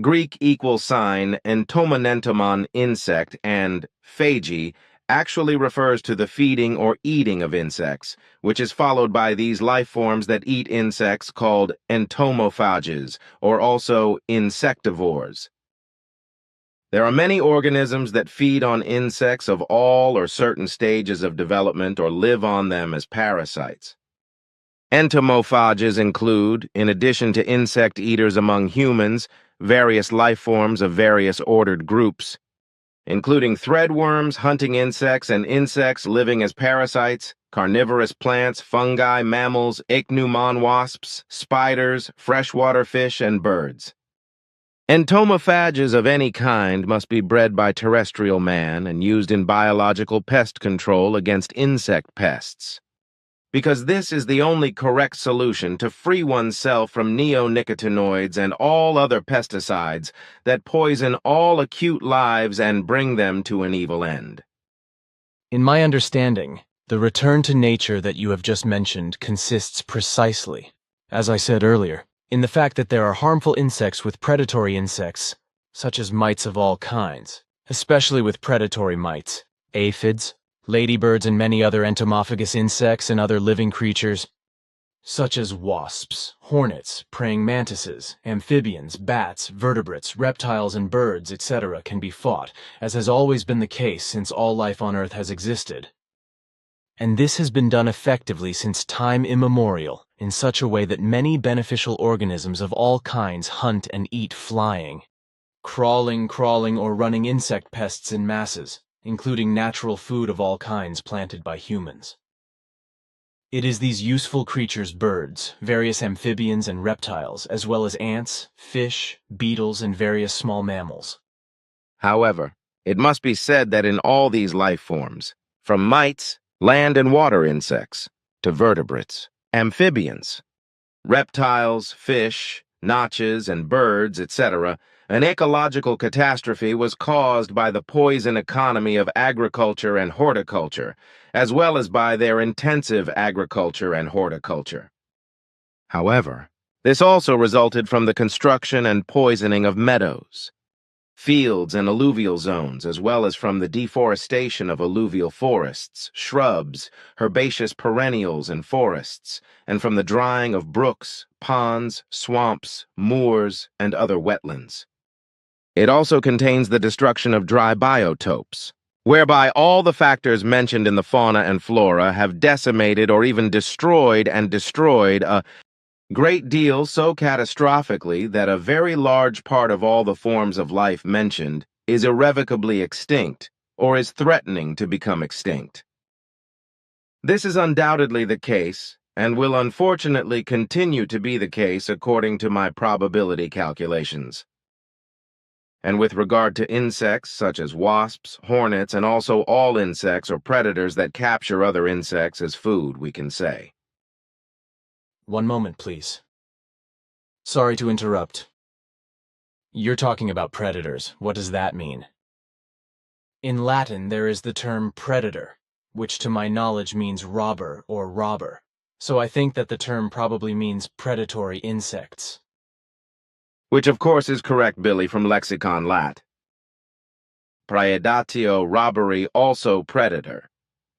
Speaker 2: Greek equal sign entomonentomon insect and phagy actually refers to the feeding or eating of insects, which is followed by these life forms that eat insects called entomophages, or also insectivores. There are many organisms that feed on insects of all or certain stages of development or live on them as parasites. Entomophages include, in addition to insect eaters among humans, various life forms of various ordered groups, including threadworms hunting insects and insects living as parasites, carnivorous plants, fungi, mammals, ichneumon wasps, spiders, freshwater fish, and birds. Entomophages of any kind must be bred by terrestrial man and used in biological pest control against insect pests, because this is the only correct solution to free oneself from neonicotinoids and all other pesticides that poison all acute lives and bring them to an evil end.
Speaker 3: In my understanding, the return to nature that you have just mentioned consists precisely, as I said earlier, in the fact that there are harmful insects with predatory insects, such as mites of all kinds, especially with predatory mites, aphids, ladybirds, and many other entomophagous insects and other living creatures, such as wasps, hornets, praying mantises, amphibians, bats, vertebrates, reptiles, and birds, etc. can be fought, as has always been the case since all life on Earth has existed. And this has been done effectively since time immemorial, in such a way that many beneficial organisms of all kinds hunt and eat flying, crawling, or running insect pests in masses, including natural food of all kinds planted by humans. It is these useful creatures, birds, various amphibians and reptiles, as well as ants, fish, beetles, and various small mammals.
Speaker 2: However, it must be said that in all these life forms, from mites, land and water insects, to vertebrates, amphibians, reptiles, fish, notches, and birds, etc., an ecological catastrophe was caused by the poison economy of agriculture and horticulture, as well as by their intensive agriculture and horticulture. However, this also resulted from the construction and poisoning of meadows, fields, and alluvial zones, as well as from the deforestation of alluvial forests, shrubs, herbaceous perennials, and forests, and from the drying of brooks, ponds, swamps, moors, and other wetlands. It also contains the destruction of dry biotopes, whereby all the factors mentioned in the fauna and flora have decimated or even destroyed a Great deal so catastrophically that a very large part of all the forms of life mentioned is irrevocably extinct or is threatening to become extinct. This is undoubtedly the case, and will unfortunately continue to be the case according to my probability calculations. And with regard to insects such as wasps, hornets, and also all insects or predators that capture other insects as food, we can say.
Speaker 3: One moment, please. Sorry to interrupt. You're talking about predators. What does that mean? In Latin, there is the term predator, which to my knowledge means robber or robber. So I think that the term probably means predatory insects.
Speaker 2: Which of course is correct, Billy, from Lexicon Lat. Praedatio, robbery, also predator.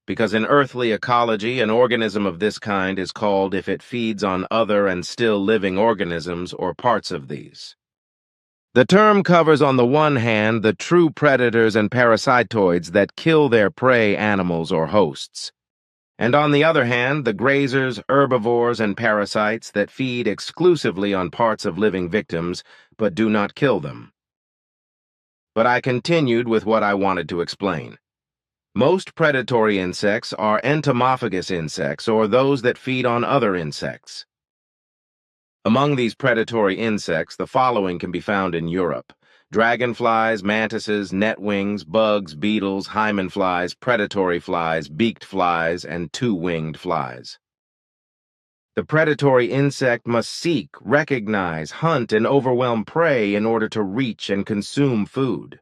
Speaker 2: Because in earthly ecology, an organism of this kind is called if it feeds on other and still living organisms or parts of these. The term covers on the one hand the true predators and parasitoids that kill their prey animals or hosts, and on the other hand the grazers, herbivores, and parasites that feed exclusively on parts of living victims but do not kill them. But I continued with what I wanted to explain. Most predatory insects are entomophagous insects, or those that feed on other insects. Among these predatory insects, the following can be found in Europe: dragonflies, mantises, netwings, bugs, beetles, hymen flies, predatory flies, beaked flies, and two-winged flies. The predatory insect must seek, recognize, hunt, and overwhelm prey in order to reach and consume food.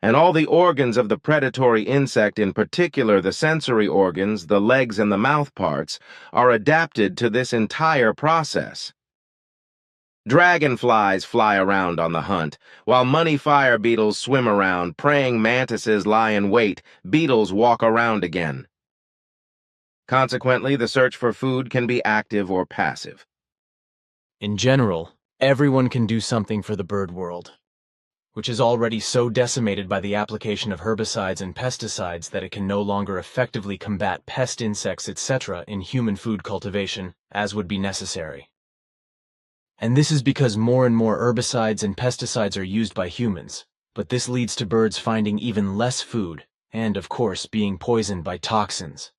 Speaker 2: And all the organs of the predatory insect, in particular the sensory organs, the legs and the mouth parts, are adapted to this entire process. Dragonflies fly around on the hunt, while money fire beetles swim around, praying mantises lie in wait, beetles walk around again. Consequently, the search for food can be active or passive.
Speaker 3: In general, everyone can do something for the bird world, which is already so decimated by the application of herbicides and pesticides that it can no longer effectively combat pest insects, etc. in human food cultivation, as would be necessary. And this is because more and more herbicides and pesticides are used by humans, but this leads to birds finding even less food, and, of course, being poisoned by toxins.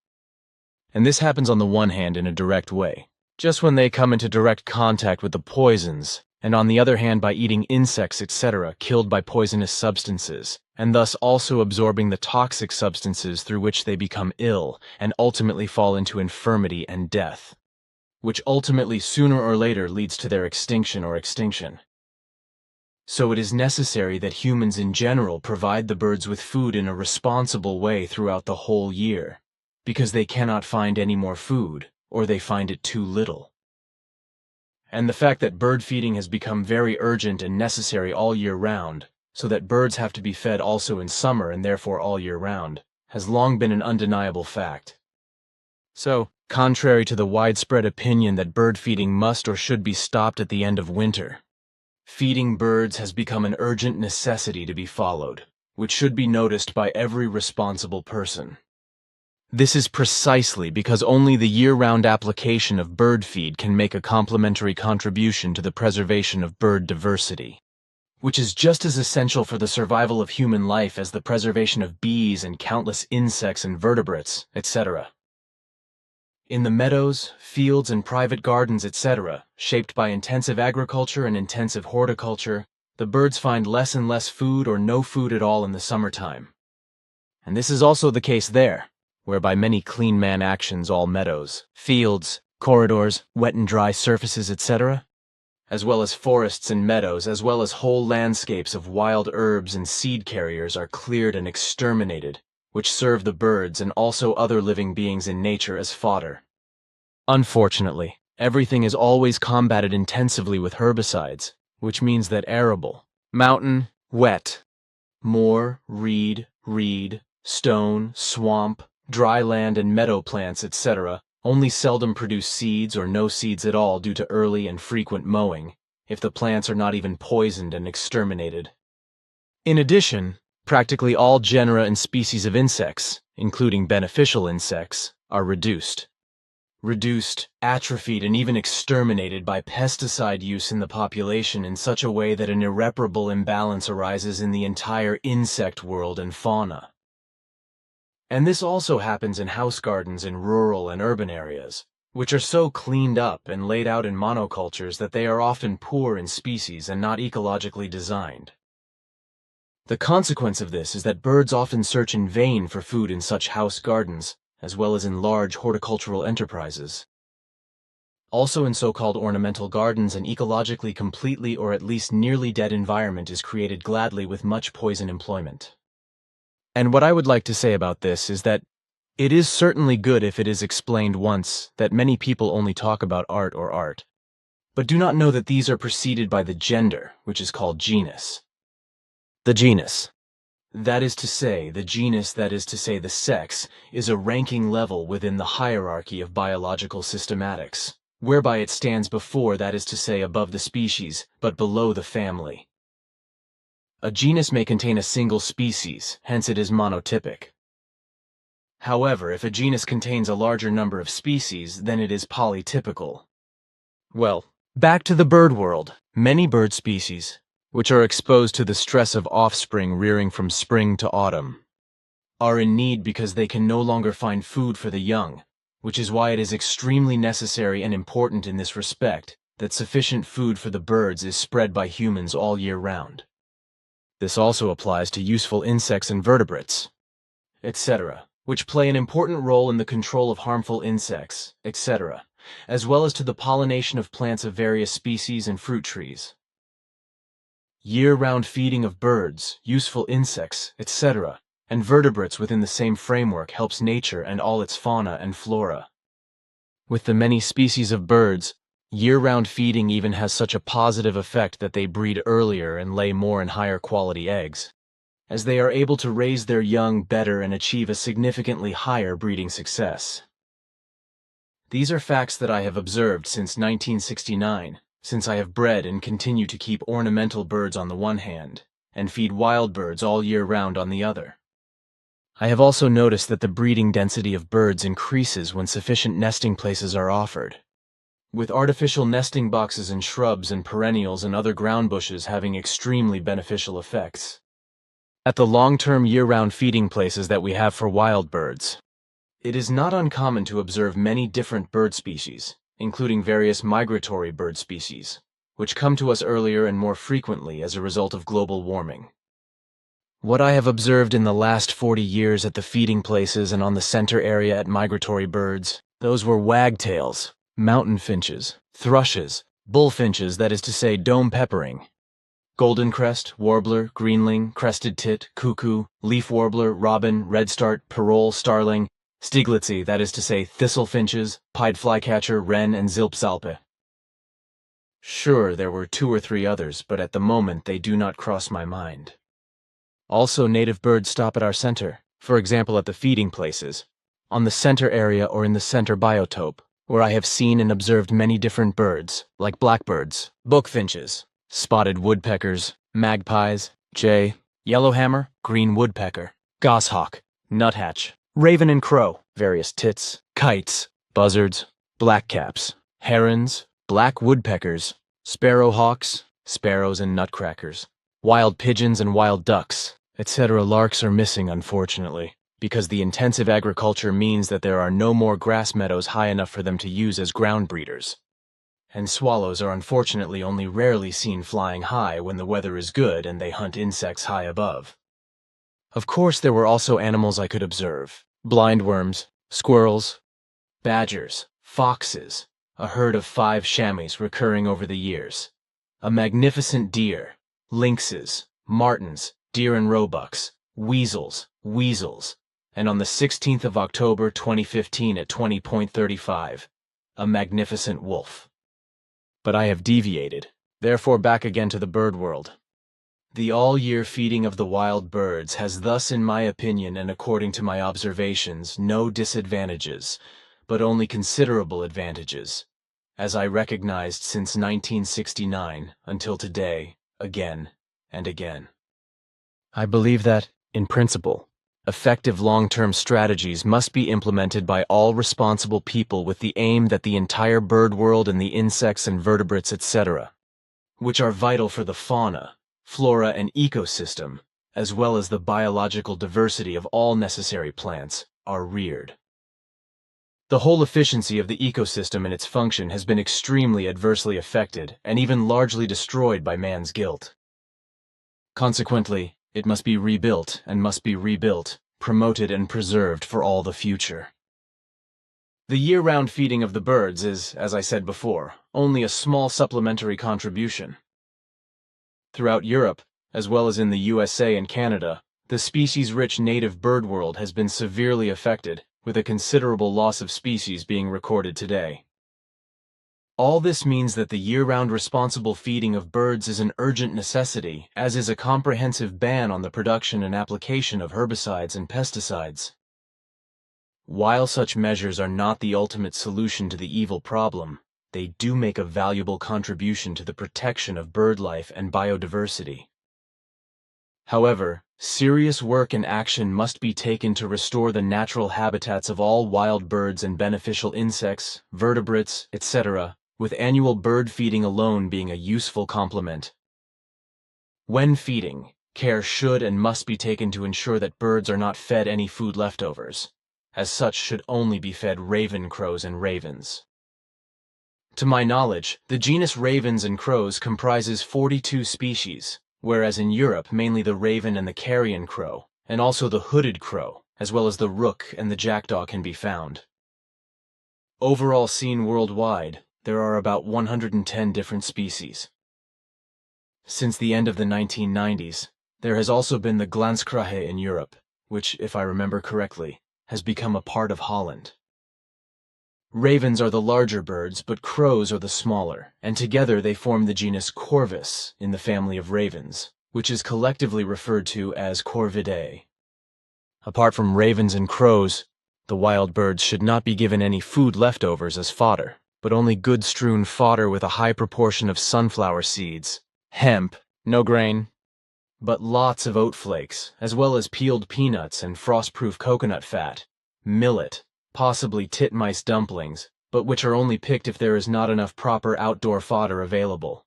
Speaker 3: And this happens on the one hand in a direct way, just when they come into direct contact with the poisons, and on the other hand by eating insects, etc., killed by poisonous substances, and thus also absorbing the toxic substances through which they become ill and ultimately fall into infirmity and death, which ultimately sooner or later leads to their extinction. So it is necessary that humans in general provide the birds with food in a responsible way throughout the whole year, because they cannot find any more food, or they find it too little. And the fact that bird feeding has become very urgent and necessary all year round, so that birds have to be fed also in summer and therefore all year round, has long been an undeniable fact. So, contrary to the widespread opinion that bird feeding must or should be stopped at the end of winter, feeding birds has become an urgent necessity to be followed, which should be noticed by every responsible person. This is precisely because only the year-round application of bird feed can make a complementary contribution to the preservation of bird diversity, which is just as essential for the survival of human life as the preservation of bees and countless insects and vertebrates, etc. In the meadows, fields, and private gardens, etc., shaped by intensive agriculture and intensive horticulture, the birds find less and less food or no food at all in the summertime. And this is also the case there, where by many clean man actions all meadows, fields, corridors, wet and dry surfaces, etc., as well as forests and meadows, as well as whole landscapes of wild herbs and seed carriers are cleared and exterminated, which serve the birds and also other living beings in nature as fodder. Unfortunately, everything is always combated intensively with herbicides, which means that arable, mountain, wet, moor, reed, stone, swamp, dry land and meadow plants, etc., only seldom produce seeds or no seeds at all due to early and frequent mowing, if the plants are not even poisoned and exterminated. In addition, practically all genera and species of insects, including beneficial insects, are reduced. reduced, atrophied, and even exterminated by pesticide use in the population in such a way that an irreparable imbalance arises in the entire insect world and fauna. And this also happens in house gardens in rural and urban areas, which are so cleaned up and laid out in monocultures that they are often poor in species and not ecologically designed. The consequence of this is that birds often search in vain for food in such house gardens, as well as in large horticultural enterprises. Also in so-called ornamental gardens, an ecologically completely or at least nearly dead environment is created gladly with much poison employment. And what I would like to say about this is that it is certainly good if it is explained once that many people only talk about art, but do not know that these are preceded by the gender, which is called genus. The genus. That is to say, the genus, that is to say, the sex, is a ranking level within the hierarchy of biological systematics, whereby it stands before, that is to say, above the species, but below the family. A genus may contain a single species, hence it is monotypic. However, if a genus contains a larger number of species, then it is polytypical. Well, back to the bird world. Many bird species, which are exposed to the stress of offspring rearing from spring to autumn, are in need because they can no longer find food for the young, which is why it is extremely necessary and important in this respect that sufficient food for the birds is spread by humans all year round. This also applies to useful insects and vertebrates, etc., which play an important role in the control of harmful insects, etc., as well as to the pollination of plants of various species and fruit trees. Year-round feeding of birds, useful insects, etc., and vertebrates within the same framework helps nature and all its fauna and flora. With the many species of birds, year-round feeding even has such a positive effect that they breed earlier and lay more and higher quality eggs, as they are able to raise their young better and achieve a significantly higher breeding success. These are facts that I have observed since 1969, since I have bred and continue to keep ornamental birds on the one hand, and feed wild birds all year round on the other. I have also noticed that the breeding density of birds increases when sufficient nesting places are offered, with artificial nesting boxes and shrubs and perennials and other ground bushes having extremely beneficial effects. At the long-term year-round feeding places that we have for wild birds, it is not uncommon to observe many different bird species, including various migratory bird species, which come to us earlier and more frequently as a result of global warming. What I have observed in the last 40 years at the feeding places and on the center area at migratory birds, those were wagtails, mountain finches, thrushes, bullfinches, that is to say dome peppering, goldencrest, warbler, greenling, crested tit, cuckoo, leaf warbler, robin, redstart, parole, starling, Stieglitzy, that is to say thistle finches, pied flycatcher, wren, and zilpzalpe. Sure, there were 2 or 3 others, but at the moment they do not cross my mind. Also, native birds stop at our center, for example at the feeding places, on the center area or in the center biotope, where I have seen and observed many different birds, like blackbirds, bookfinches, spotted woodpeckers, magpies, jay, yellowhammer, green woodpecker, goshawk, nuthatch, raven and crow, various tits, kites, buzzards, blackcaps, herons, black woodpeckers, sparrowhawks, sparrows and nutcrackers, wild pigeons and wild ducks, etc. Larks are missing, unfortunately, because the intensive agriculture means that there are no more grass meadows high enough for them to use as ground breeders. And swallows are unfortunately only rarely seen flying high when the weather is good and they hunt insects high above. Of course, there were also animals I could observe: blindworms, squirrels, badgers, foxes, a herd of 5 chamois recurring over the years, a magnificent deer, lynxes, martens, deer and roebucks, weasels, and on the 16th of October 2015 at 20.35, a magnificent wolf. But I have deviated, therefore back again to the bird world. The all-year feeding of the wild birds has thus, in my opinion and according to my observations, no disadvantages, but only considerable advantages, as I recognized since 1969 until today, again and again. I believe that, in principle, Effective long-term strategies must be implemented by all responsible people with the aim that the entire bird world and the insects and vertebrates, etc., which are vital for the fauna, flora, and ecosystem, as well as the biological diversity of all necessary plants, are reared. The whole efficiency of the ecosystem and its function has been extremely adversely affected and even largely destroyed by man's guilt. Consequently, it must be rebuilt and must be rebuilt, promoted and preserved for all the future. The year-round feeding of the birds is, as I said before, only a small supplementary contribution. Throughout Europe, as well as in the USA and Canada, the species-rich native bird world has been severely affected, with a considerable loss of species being recorded today. All this means that the year-round responsible feeding of birds is an urgent necessity, as is a comprehensive ban on the production and application of herbicides and pesticides. While such measures are not the ultimate solution to the evil problem, they do make a valuable contribution to the protection of bird life and biodiversity. However, serious work and action must be taken to restore the natural habitats of all wild birds and beneficial insects, vertebrates, etc., with annual bird feeding alone being a useful complement. When feeding, care should and must be taken to ensure that birds are not fed any food leftovers. As such, should only be fed raven crows and ravens. To my knowledge, the genus ravens and crows comprises 42 species, whereas in Europe mainly the raven and the carrion crow, and also the hooded crow, as well as the rook and the jackdaw can be found. Overall seen worldwide, there are about 110 different species. Since the end of the 1990s, there has also been the glanskrahe in Europe, which, if I remember correctly, has become a part of Holland. Ravens are the larger birds, but crows are the smaller, and together they form the genus Corvus in the family of ravens, which is collectively referred to as Corvidae. Apart from ravens and crows, the wild birds should not be given any food leftovers as fodder, but only good strewn fodder with a high proportion of sunflower seeds, hemp, no grain, but lots of oat flakes, as well as peeled peanuts and frost-proof coconut fat, millet, possibly titmice dumplings, but which are only picked if there is not enough proper outdoor fodder available.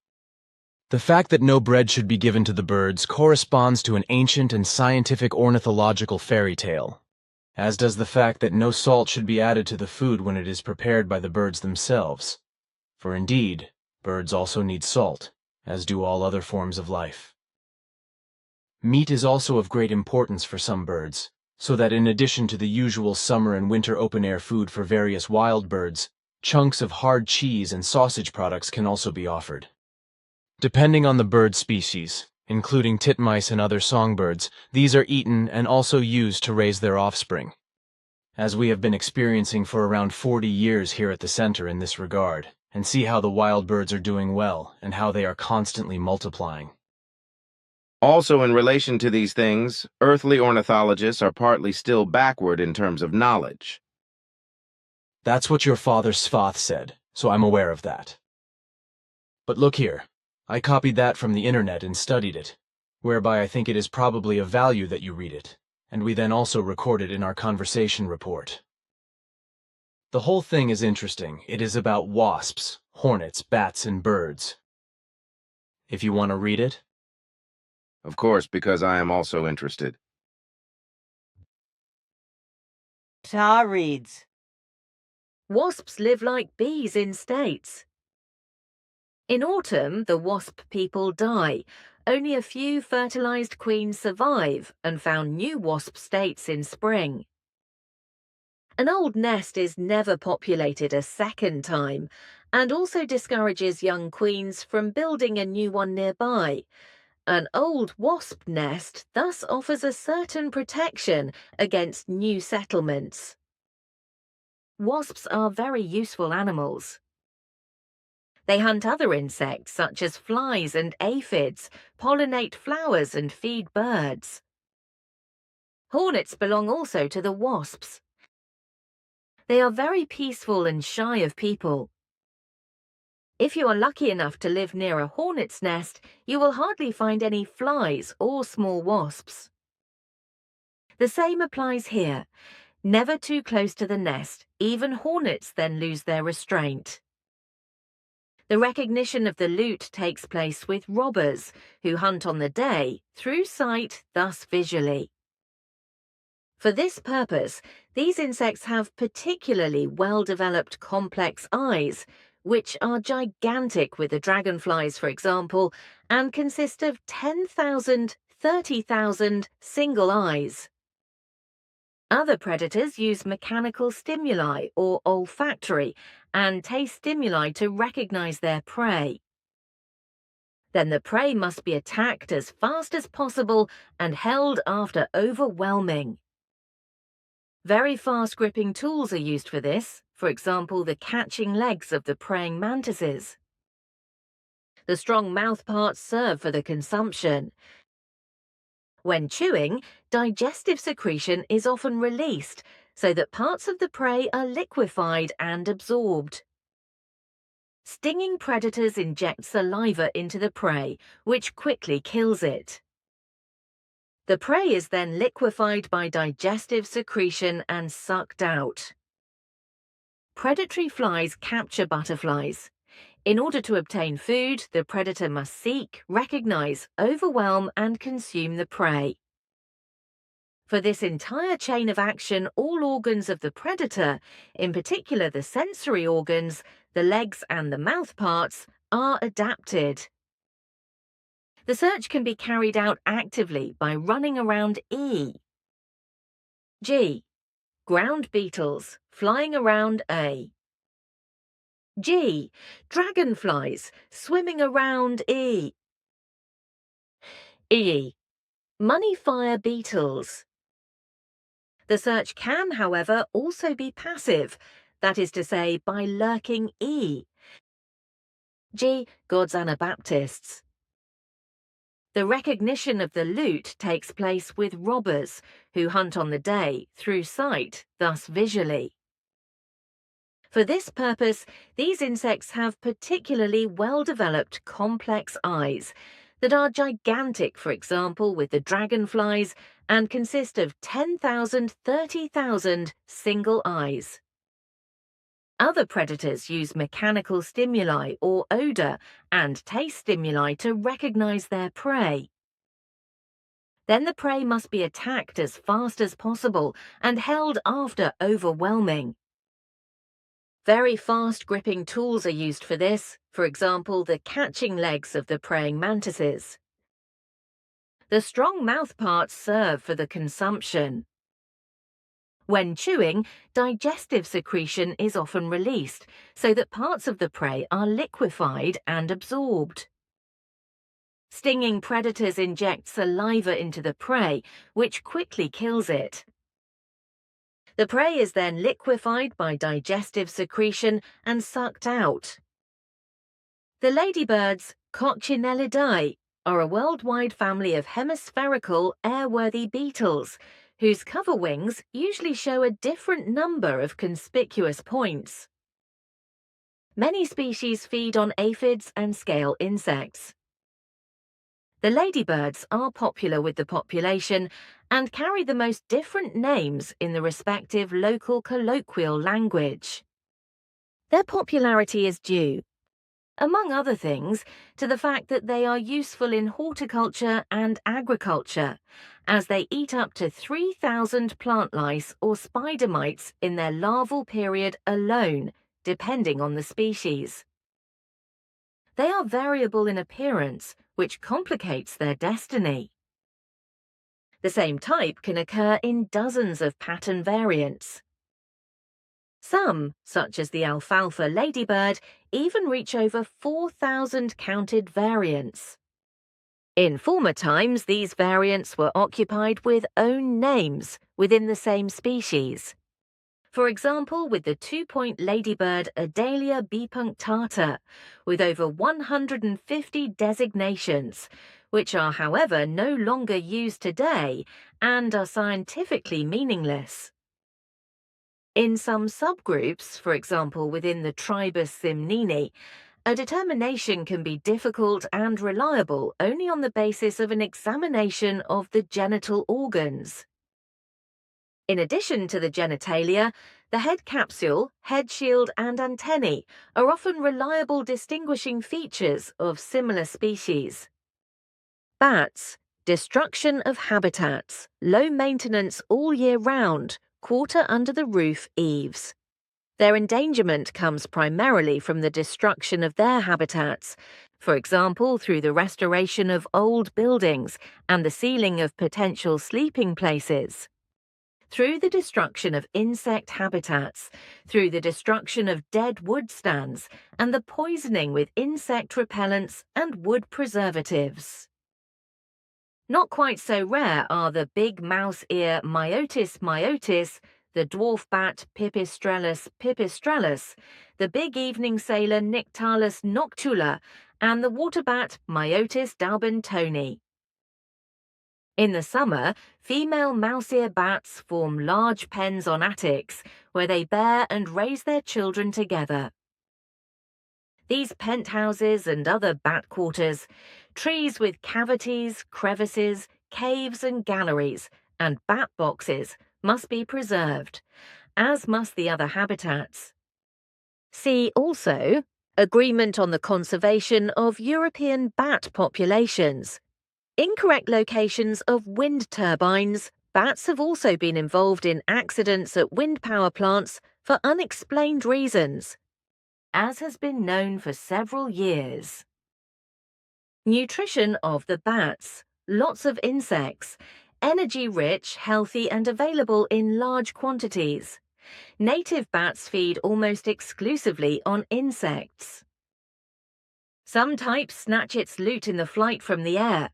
Speaker 3: The fact that no bread should be given to the birds corresponds to an ancient and scientific ornithological fairy tale, as does the fact that no salt should be added to the food when it is prepared by the birds themselves. For indeed, birds also need salt, as do all other forms of life. Meat is also of great importance for some birds, so that in addition to the usual summer and winter open-air food for various wild birds, chunks of hard cheese and sausage products can also be offered. Depending on the bird species, including titmice and other songbirds, these are eaten and also used to raise their offspring, as we have been experiencing for around 40 years here at the center in this regard, and see how the wild birds are doing well and how they are constantly multiplying.
Speaker 2: Also, in relation to these things, earthly ornithologists are partly still backward in terms of knowledge.
Speaker 3: That's what your father Svath said, so I'm aware of that. But look here, I copied that from the internet and studied it, whereby I think it is probably of value that you read it, and we then also record it in our conversation report. The whole thing is interesting. It is about wasps, hornets, bats, and birds. If you want to read it.
Speaker 2: Of course, because I am also interested.
Speaker 1: Ta reads.
Speaker 4: Wasps live like bees in states. In autumn, the wasp people die. Only a few fertilized queens survive and found new wasp states in spring. An old nest is never populated a second time and also discourages young queens from building a new one nearby. An old wasp nest thus offers a certain protection against new settlements. Wasps are very useful animals. They hunt other insects such as flies and aphids, pollinate flowers and feed birds. Hornets belong also to the wasps. They are very peaceful and shy of people. If you are lucky enough to live near a hornet's nest, you will hardly find any flies or small wasps. The same applies here. Never too close to the nest, even hornets then lose their restraint. The recognition of the loot takes place with robbers, who hunt on the day, through sight, thus visually. For this purpose, these insects have particularly well-developed complex eyes, which are gigantic with the dragonflies, for example, and consist of 10,000, 30,000 single eyes. Other predators use mechanical stimuli or olfactory and taste stimuli to recognize their prey. Then the prey must be attacked as fast as possible and held after overwhelming. Very fast gripping tools are used for this, for example the catching legs of the praying mantises. The strong mouth parts serve for the consumption. When chewing, digestive secretion is often released so that parts of the prey are liquefied and absorbed. Stinging predators inject saliva into the prey, which quickly kills it. The prey is then liquefied by digestive secretion and sucked out. Predatory flies capture butterflies. In order to obtain food, the predator must seek, recognize, overwhelm, and consume the prey. For this entire chain of action, all organs of the predator, in particular the sensory organs, the legs and the mouth parts, are adapted. The search can be carried out actively by running around E. G. Ground beetles, flying around A. G. Dragonflies, swimming around E. E. Money fire beetles. The search can, however, also be passive, that is to say, by lurking E. G. God's Anabaptists. The recognition of the loot takes place with robbers, who hunt on the day, through sight, thus visually. For this purpose, these insects have particularly well-developed complex eyes that are gigantic, for example, with the dragonflies, and consist of 10,000, 30,000 single eyes. Other predators use mechanical stimuli or odor and taste stimuli to recognize their prey. Then the prey must be attacked as fast as possible and held after overwhelming. Very fast gripping tools are used for this, for example the catching legs of the praying mantises. The strong mouth parts serve for the consumption. When chewing, digestive secretion is often released so that parts of the prey are liquefied and absorbed. Stinging predators inject saliva into the prey, which quickly kills it. The prey is then liquefied by digestive secretion and sucked out. The ladybirds, Coccinellidae, are a worldwide family of hemispherical, airworthy beetles, whose cover wings usually show a different number of conspicuous points. Many species feed on aphids and scale insects. The ladybirds are popular with the population and carry the most different names in the respective local colloquial language. Their popularity is due, among other things, to the fact that they are useful in horticulture and agriculture, as they eat up to 3,000 plant lice or spider mites in their larval period alone, depending on the species. They are variable in appearance, which complicates their destiny. The same type can occur in dozens of pattern variants. Some, such as the alfalfa ladybird, even reach over 4,000 counted variants. In former times, these variants were occupied with own names within the same species. For example, with the two-point ladybird Adalia bipunctata, with over 150 designations, which are, however, no longer used today and are scientifically meaningless. In some subgroups, for example within the Tribus simnini, a determination can be difficult and reliable only on the basis of an examination of the genital organs. In addition to the genitalia, the head capsule, head shield, and antennae are often reliable distinguishing features of similar species. Bats, destruction of habitats, low maintenance all year round, quarter under the roof eaves. Their endangerment comes primarily from the destruction of their habitats, for example through the restoration of old buildings and the sealing of potential sleeping places. Through the destruction of insect habitats, through the destruction of dead wood stands, and the poisoning with insect repellents and wood preservatives. Not quite so rare are the big mouse ear Myotis myotis, the dwarf bat Pipistrellus pipistrellus, the big evening sailor Nyctalus noctula, and the water bat Myotis dalbentoni. In the summer, female mouse-ear bats form large pens on attics where they bear and raise their children together. These penthouses and other bat quarters, trees with cavities, crevices, caves and galleries, and bat boxes must be preserved, as must the other habitats. See also Agreement on the Conservation of European Bat Populations. Incorrect locations of wind turbines. Bats have also been involved in accidents at wind power plants for unexplained reasons, as has been known for several years. Nutrition of the bats. Lots of insects. Energy-rich, healthy and available in large quantities. Native bats feed almost exclusively on insects. Some types snatch its loot in the flight from the air.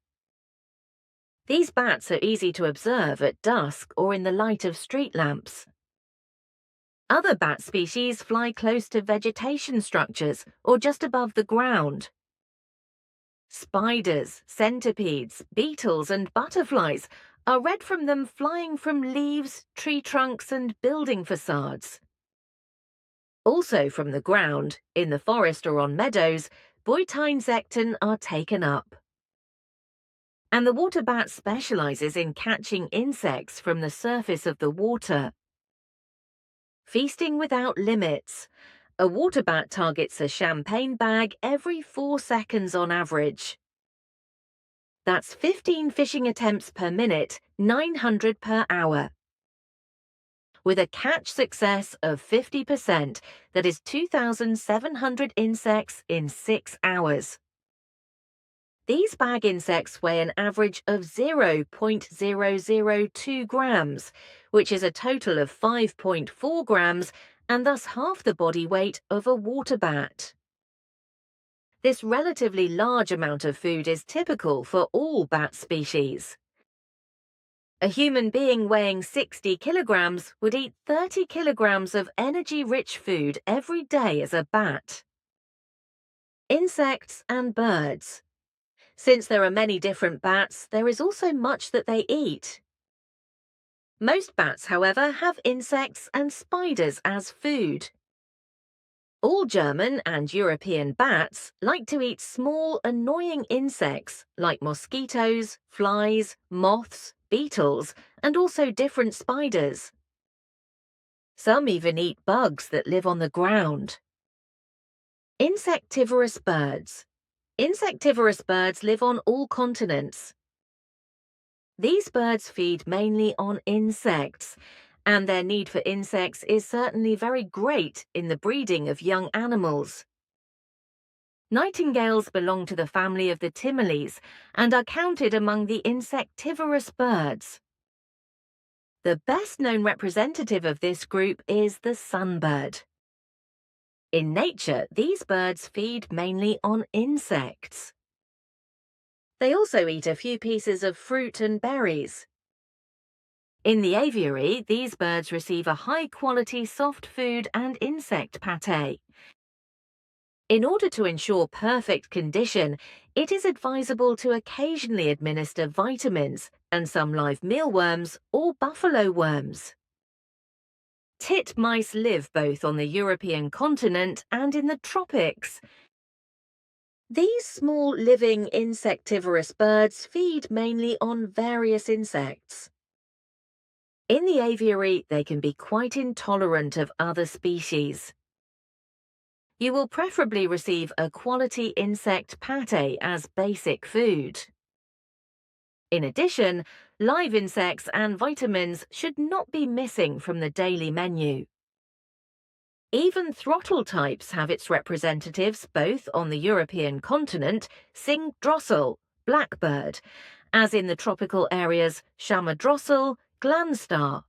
Speaker 4: These bats are easy to observe at dusk or in the light of street lamps. Other bat species fly close to vegetation structures or just above the ground. Spiders, centipedes, beetles and butterflies are read from them flying from leaves, tree trunks and building facades. Also from the ground, in the forest or on meadows, Boiteinsekten are taken up. And the water bat specializes in catching insects from the surface of the water. Feasting without limits. A water bat targets a champagne bag every 4 seconds on average. That's 15 fishing attempts per minute, 900 per hour. With a catch success of 50%, that is 2,700 insects in 6 hours. These bag insects weigh an average of 0.002 grams, which is a total of 5.4 grams and thus half the body weight of a water bat. This relatively large amount of food is typical for all bat species. A human being weighing 60 kilograms would eat 30 kilograms of energy-rich food every day as a bat. Insects and birds. Since there are many different bats, there is also much that they eat. Most bats, however, have insects and spiders as food. All German and European bats like to eat small, annoying insects like mosquitoes, flies, moths, beetles, and also different spiders. Some even eat bugs that live on the ground. Insectivorous birds. Insectivorous birds live on all continents. These birds feed mainly on insects, and their need for insects is certainly very great in the breeding of young animals. Nightingales belong to the family of the timiles and are counted among the insectivorous birds. The best-known representative of this group is the sunbird. In nature, these birds feed mainly on insects. They also eat a few pieces of fruit and berries. In the aviary, these birds receive a high-quality soft food and insect pâté. In order to ensure perfect condition, it is advisable to occasionally administer vitamins and some live mealworms or buffalo worms. Titmice live both on the European continent and in the tropics. These small living insectivorous birds feed mainly on various insects. In the aviary, they can be quite intolerant of other species. You will preferably receive a quality insect pâté as basic food. In addition, live insects and vitamins should not be missing from the daily menu. Even throttle types have its representatives both on the European continent, singdrossel, blackbird, as in the tropical areas chamadrossel, glanstar.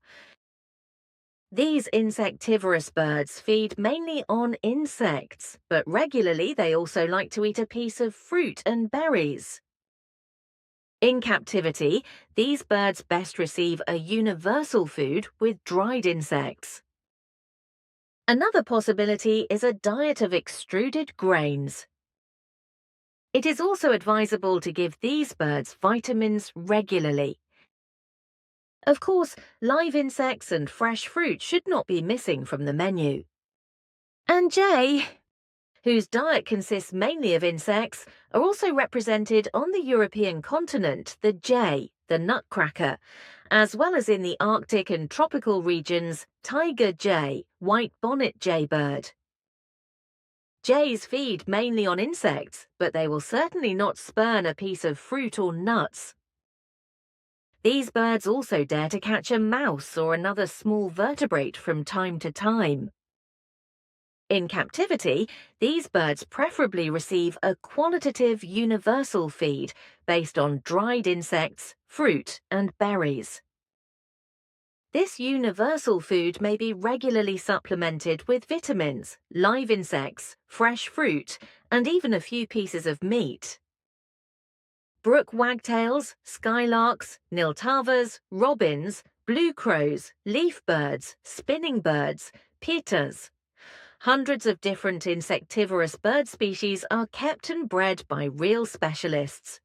Speaker 4: These insectivorous birds feed mainly on insects, but regularly they also like to eat a piece of fruit and berries. In captivity, these birds best receive a universal food with dried insects. Another possibility is a diet of extruded grains. It is also advisable to give these birds vitamins regularly. Of course, live insects and fresh fruit should not be missing from the menu. And jay, whose diet consists mainly of insects, are also represented on the European continent, the jay, the nutcracker, as well as in the Arctic and tropical regions, tiger jay, white bonnet jaybird. Jays feed mainly on insects, but they will certainly not spurn a piece of fruit or nuts. These birds also dare to catch a mouse or another small vertebrate from time to time. In captivity, these birds preferably receive a qualitative universal feed based on dried insects, fruit, and berries. This universal food may be regularly supplemented with vitamins, live insects, fresh fruit, and even a few pieces of meat. Brook wagtails, skylarks, niltavas, robins, blue crows, leaf birds, spinning birds, pitas. Hundreds of different insectivorous bird species are kept and bred by real specialists.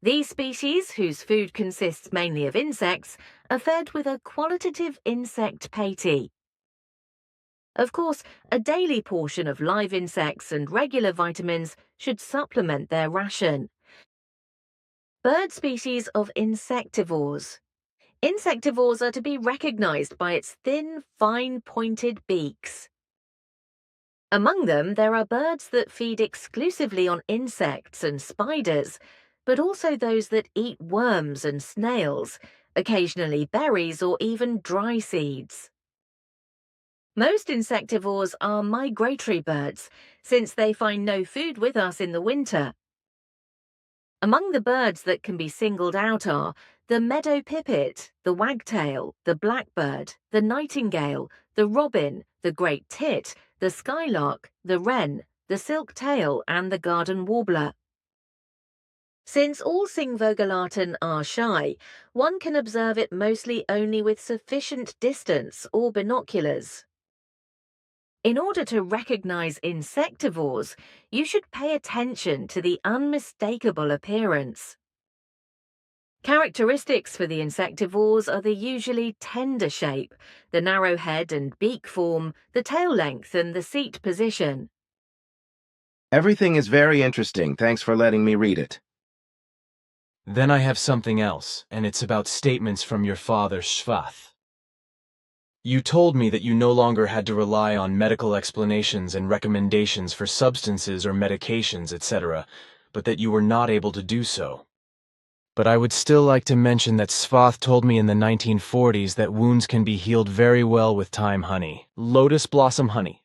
Speaker 4: These species, whose food consists mainly of insects, are fed with a qualitative insect pâté. Of course, a daily portion of live insects and regular vitamins should supplement their ration. Bird species of insectivores. Insectivores are to be recognized by its thin, fine, pointed beaks. Among them, there are birds that feed exclusively on insects and spiders, but also those that eat worms and snails, occasionally berries or even dry seeds. Most insectivores are migratory birds, since they find no food with us in the winter. Among the birds that can be singled out are the meadow pipit, the wagtail, the blackbird, the nightingale, the robin, the great tit, the skylark, the wren, the silk-tail, and the garden warbler. Since all Singvogelarten are shy, one can observe it mostly only with sufficient distance or binoculars. In order to recognize insectivores, you should pay attention to the unmistakable appearance. Characteristics for the insectivores are the usually tender shape, the narrow head and beak form, the tail length, and the seat position.
Speaker 2: Everything is very interesting. Thanks for letting me read it.
Speaker 3: Then I have something else, and it's about statements from your father, Schwath. You told me that you no longer had to rely on medical explanations and recommendations for substances or medications, etc., but that you were not able to do so. But I would still like to mention that Schwath told me in the 1940s that wounds can be healed very well with thyme honey, lotus blossom honey,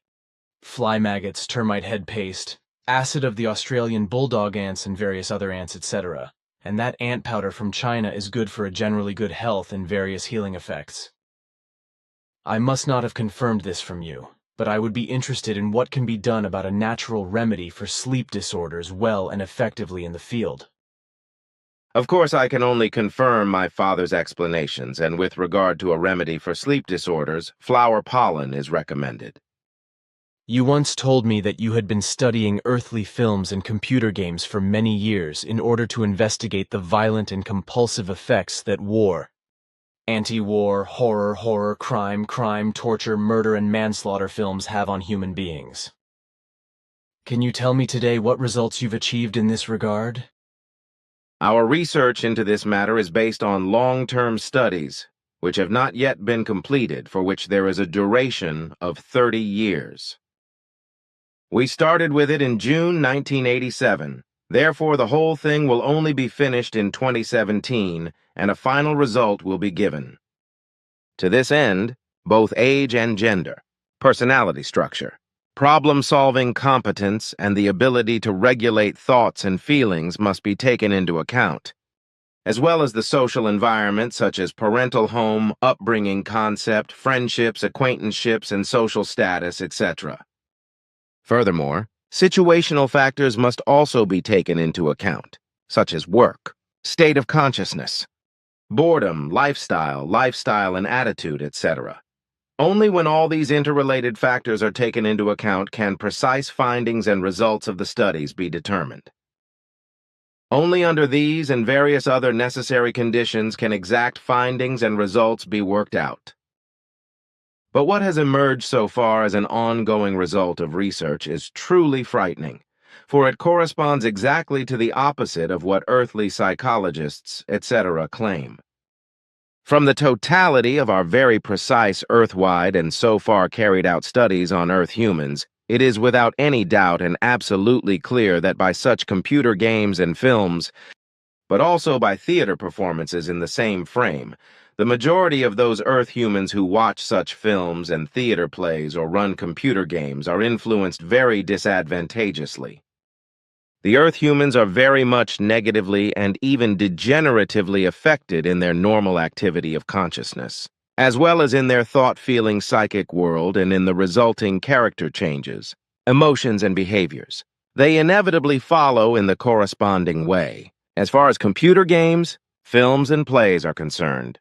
Speaker 3: fly maggots, termite head paste, acid of the Australian bulldog ants and various other ants, etc., and that ant powder from China is good for a generally good health and various healing effects. I must not have confirmed this from you, but I would be interested in what can be done about a natural remedy for sleep disorders well and effectively in the field.
Speaker 2: Of course, I can only confirm my father's explanations, and with regard to a remedy for sleep disorders, flower pollen is recommended.
Speaker 3: You once told me that you had been studying earthly films and computer games for many years in order to investigate the violent and compulsive effects that war, anti-war, horror, crime, torture, murder, and manslaughter films have on human beings. Can you tell me today what results you've achieved in this regard?
Speaker 2: Our research into this matter is based on long-term studies. which have not yet been completed, for which there is a duration of 30 years. We started with it in June 1987. Therefore, the whole thing will only be finished in 2017, and a final result will be given. To this end, both age and gender, personality structure, problem-solving competence, and the ability to regulate thoughts and feelings must be taken into account, as well as the social environment such as parental home, upbringing concept, friendships, acquaintanceships, and social status, etc. Furthermore, situational factors must also be taken into account, such as work, state of consciousness, boredom, lifestyle and attitude, etc. Only when all these interrelated factors are taken into account can precise findings and results of the studies be determined. Only under these and various other necessary conditions can exact findings and results be worked out. But what has emerged so far as an ongoing result of research is truly frightening, for it corresponds exactly to the opposite of what earthly psychologists, etc., claim. From the totality of our very precise Earth-wide and so far carried out studies on Earth humans, it is without any doubt and absolutely clear that by such computer games and films, but also by theater performances in the same frame, the majority of those Earth humans who watch such films and theater plays or run computer games are influenced very disadvantageously. The Earth humans are very much negatively and even degeneratively affected in their normal activity of consciousness, as well as in their thought-feeling psychic world and in the resulting character changes, emotions, and behaviors. They inevitably follow in the corresponding way, as far as computer games, films, and plays are concerned.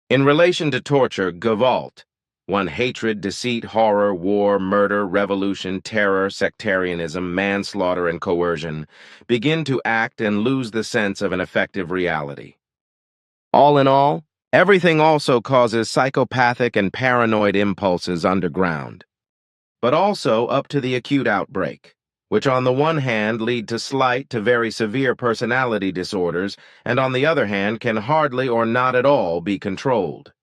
Speaker 2: In relation to torture, Gewalt, one hatred, deceit, horror, war, murder, revolution, terror, sectarianism, manslaughter, and coercion, begin to act and lose the sense of an effective reality. All in all, everything also causes psychopathic and paranoid impulses underground, but also up to the acute outbreak, which on the one hand lead to slight to very severe personality disorders, and on the other hand can hardly or not at all be controlled.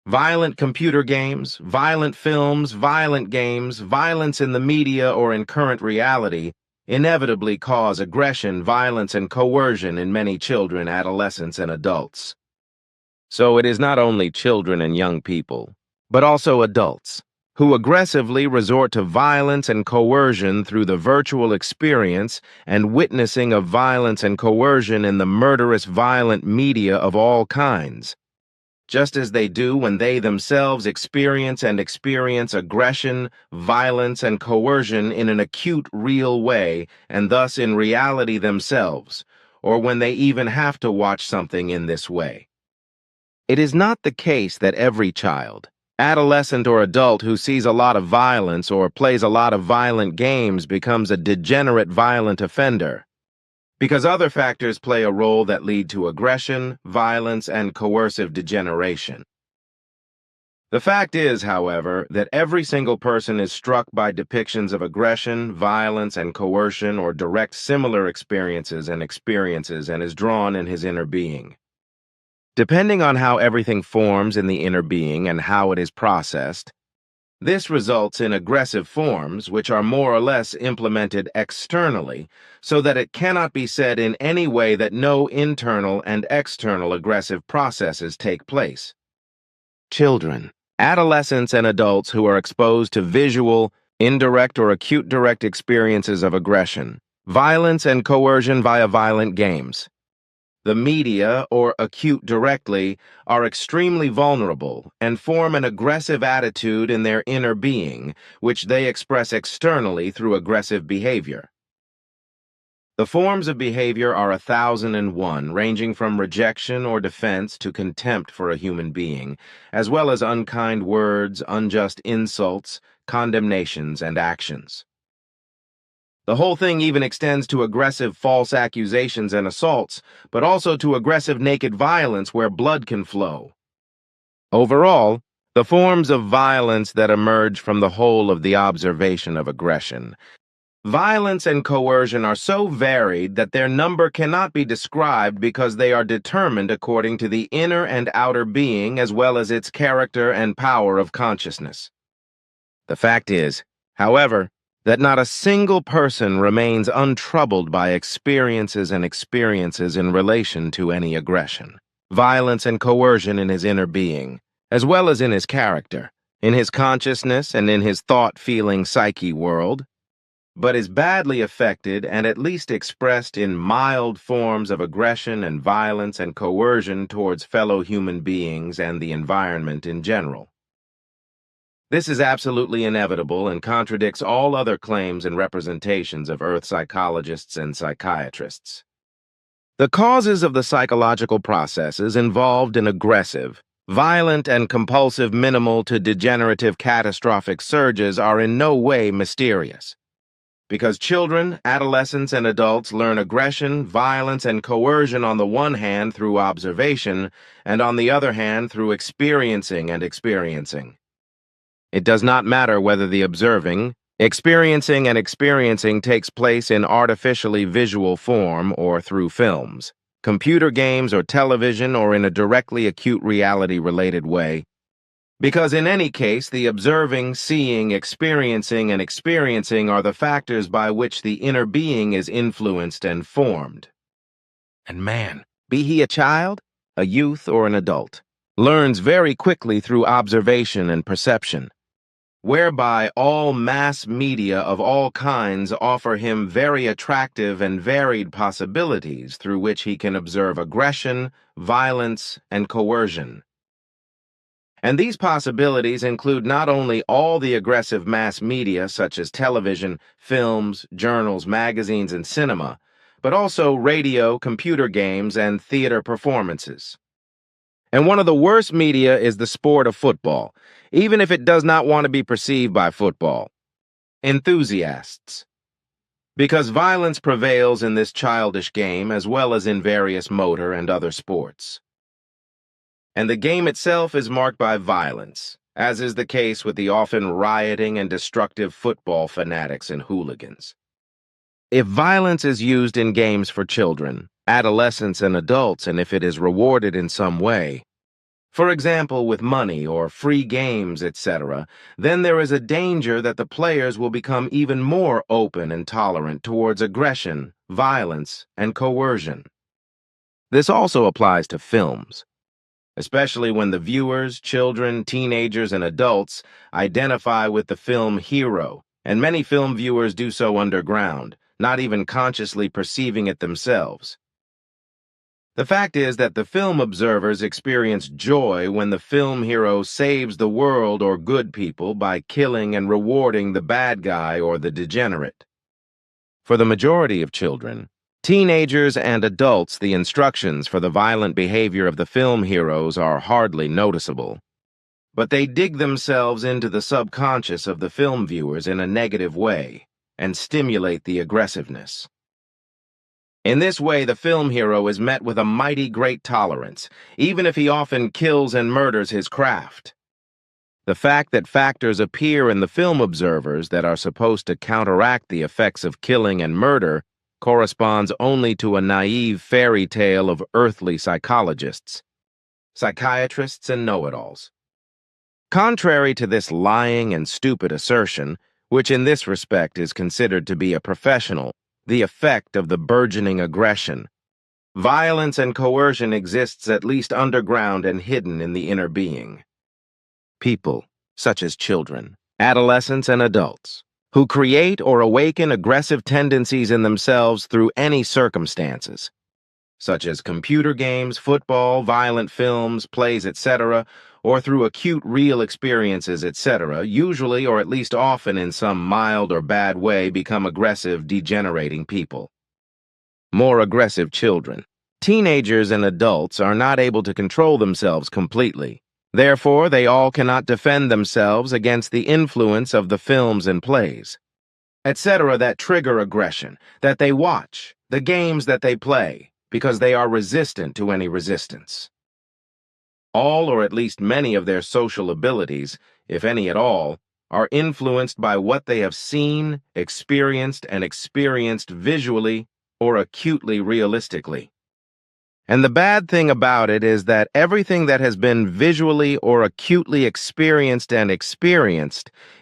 Speaker 2: Violent computer games, violent films, violent games, violence in the media or in current reality inevitably cause aggression, violence, and coercion in many children, adolescents, and adults. So it is not only children and young people, but also adults, who aggressively resort to violence and coercion through the virtual experience and witnessing of violence and coercion in the murderous violent media of all kinds, just as they do when they themselves experience aggression, violence, and coercion in an acute, real way, and thus in reality themselves, or when they even have to watch something in this way. It is not the case that every child, adolescent or adult who sees a lot of violence or plays a lot of violent games becomes a degenerate violent offender, because other factors play a role that lead to aggression, violence, and coercive degeneration. The fact is, however, that every single person is struck by depictions of aggression, violence, and coercion or direct similar experiences and is drawn in his inner being. Depending on how everything forms in the inner being and how it is processed, this results in aggressive forms which are more or less implemented externally, so that it cannot be said in any way that no internal and external aggressive processes take place. Children, adolescents, and adults who are exposed to visual, indirect, or acute direct experiences of aggression, violence, and coercion via violent games, the media, or acute directly, are extremely vulnerable and form an aggressive attitude in their inner being, which they express externally through aggressive behavior. The forms of behavior are 1,001, ranging from rejection or defense to contempt for a human being, as well as unkind words, unjust insults, condemnations, and actions. The whole thing even extends to aggressive false accusations and assaults, but also to aggressive naked violence where blood can flow. Overall, the forms of violence that emerge from the whole of the observation of aggression Violence and coercion are so varied that their number cannot be described because they are determined according to the inner and outer being as well as its character and power of consciousness. The fact is, however, that not a single person remains untroubled by experiences in relation to any aggression, violence, and coercion in his inner being, as well as in his character, in his consciousness, and in his thought-feeling psyche world, but is badly affected and at least expressed in mild forms of aggression and violence and coercion towards fellow human beings and the environment in general. This is absolutely inevitable and contradicts all other claims and representations of Earth psychologists and psychiatrists. The causes of the psychological processes involved in aggressive, violent, and compulsive minimal to degenerative catastrophic surges are in no way mysterious. Because children, adolescents, and adults learn aggression, violence, and coercion on the one hand through observation, and on the other hand through experiencing. It does not matter whether the observing, experiencing takes place in artificially visual form or through films, computer games, or television, or in a directly acute reality-related way. Because in any case, the observing, seeing, experiencing are the factors by which the inner being is influenced and formed. And man, be he a child, a youth, or an adult, learns very quickly through observation and perception, whereby all mass media of all kinds offer him very attractive and varied possibilities through which he can observe aggression, violence, and coercion. And these possibilities include not only all the aggressive mass media such as television, films, journals, magazines, and cinema, but also radio, computer games, and theater performances. And one of the worst media is the sport of football, even if it does not want to be perceived by football enthusiasts. Because violence prevails in this childish game as well as in various motor and other sports. And the game itself is marked by violence, as is the case with the often rioting and destructive football fanatics and hooligans. If violence is used in games for children, adolescents, and adults, and if it is rewarded in some way, for example with money or free games, etc., then there is a danger that the players will become even more open and tolerant towards aggression, violence, and coercion. This also applies to films, especially when the viewers, children, teenagers, and adults identify with the film hero, and many film viewers do so underground, not even consciously perceiving it themselves. The fact is that the film observers experience joy when the film hero saves the world or good people by killing and rewarding the bad guy or the degenerate. For the majority of children, teenagers, and adults, the instructions for the violent behavior of the film heroes are hardly noticeable. But they dig themselves into the subconscious of the film viewers in a negative way and stimulate the aggressiveness. In this way, the film hero is met with a mighty great tolerance, even if he often kills and murders his craft. The fact that factors appear in the film observers that are supposed to counteract the effects of killing and murder corresponds only to a naive fairy tale of earthly psychologists, psychiatrists, and know-it-alls. Contrary to this lying and stupid assertion, which in this respect is considered to be a professional, the effect of the burgeoning aggression, violence and coercion exists at least underground and hidden in the inner being. People, such as children, adolescents, and adults, who create or awaken aggressive tendencies in themselves through any circumstances, such as computer games, football, violent films, plays, etc., or through acute real experiences, etc., usually or at least often in some mild or bad way become aggressive, degenerating people. More aggressive children, teenagers, and adults are not able to control themselves completely. Therefore, they all cannot defend themselves against the influence of the films and plays, etc., that trigger aggression, that they watch, the games that they play, because they are resistant to any resistance. All or at least many of their social abilities, if any at all, are influenced by what they have seen, experienced, and experienced visually or acutely realistically. And the bad thing about it is that everything that has been visually or acutely experienced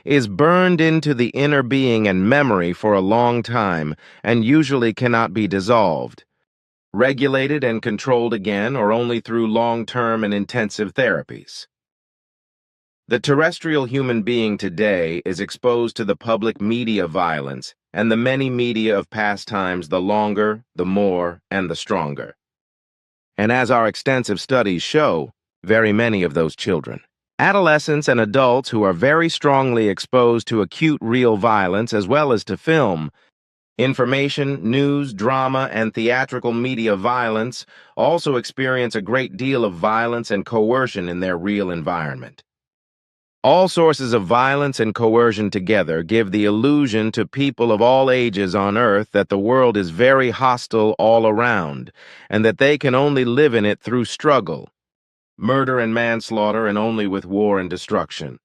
Speaker 2: is burned into the inner being and memory for a long time and usually cannot be dissolved, regulated and controlled again, or only through long-term and intensive therapies. The terrestrial human being today is exposed to the public media violence and the many media of past times, the longer, the more, and the stronger. And as our extensive studies show, very many of those children, adolescents and adults who are very strongly exposed to acute real violence as well as to film, information, news, drama, and theatrical media violence also experience a great deal of violence and coercion in their real environment. All sources of violence and coercion together give the illusion to people of all ages on Earth that the world is very hostile all around, and that they can only live in it through struggle, murder and manslaughter, and only with war and destruction.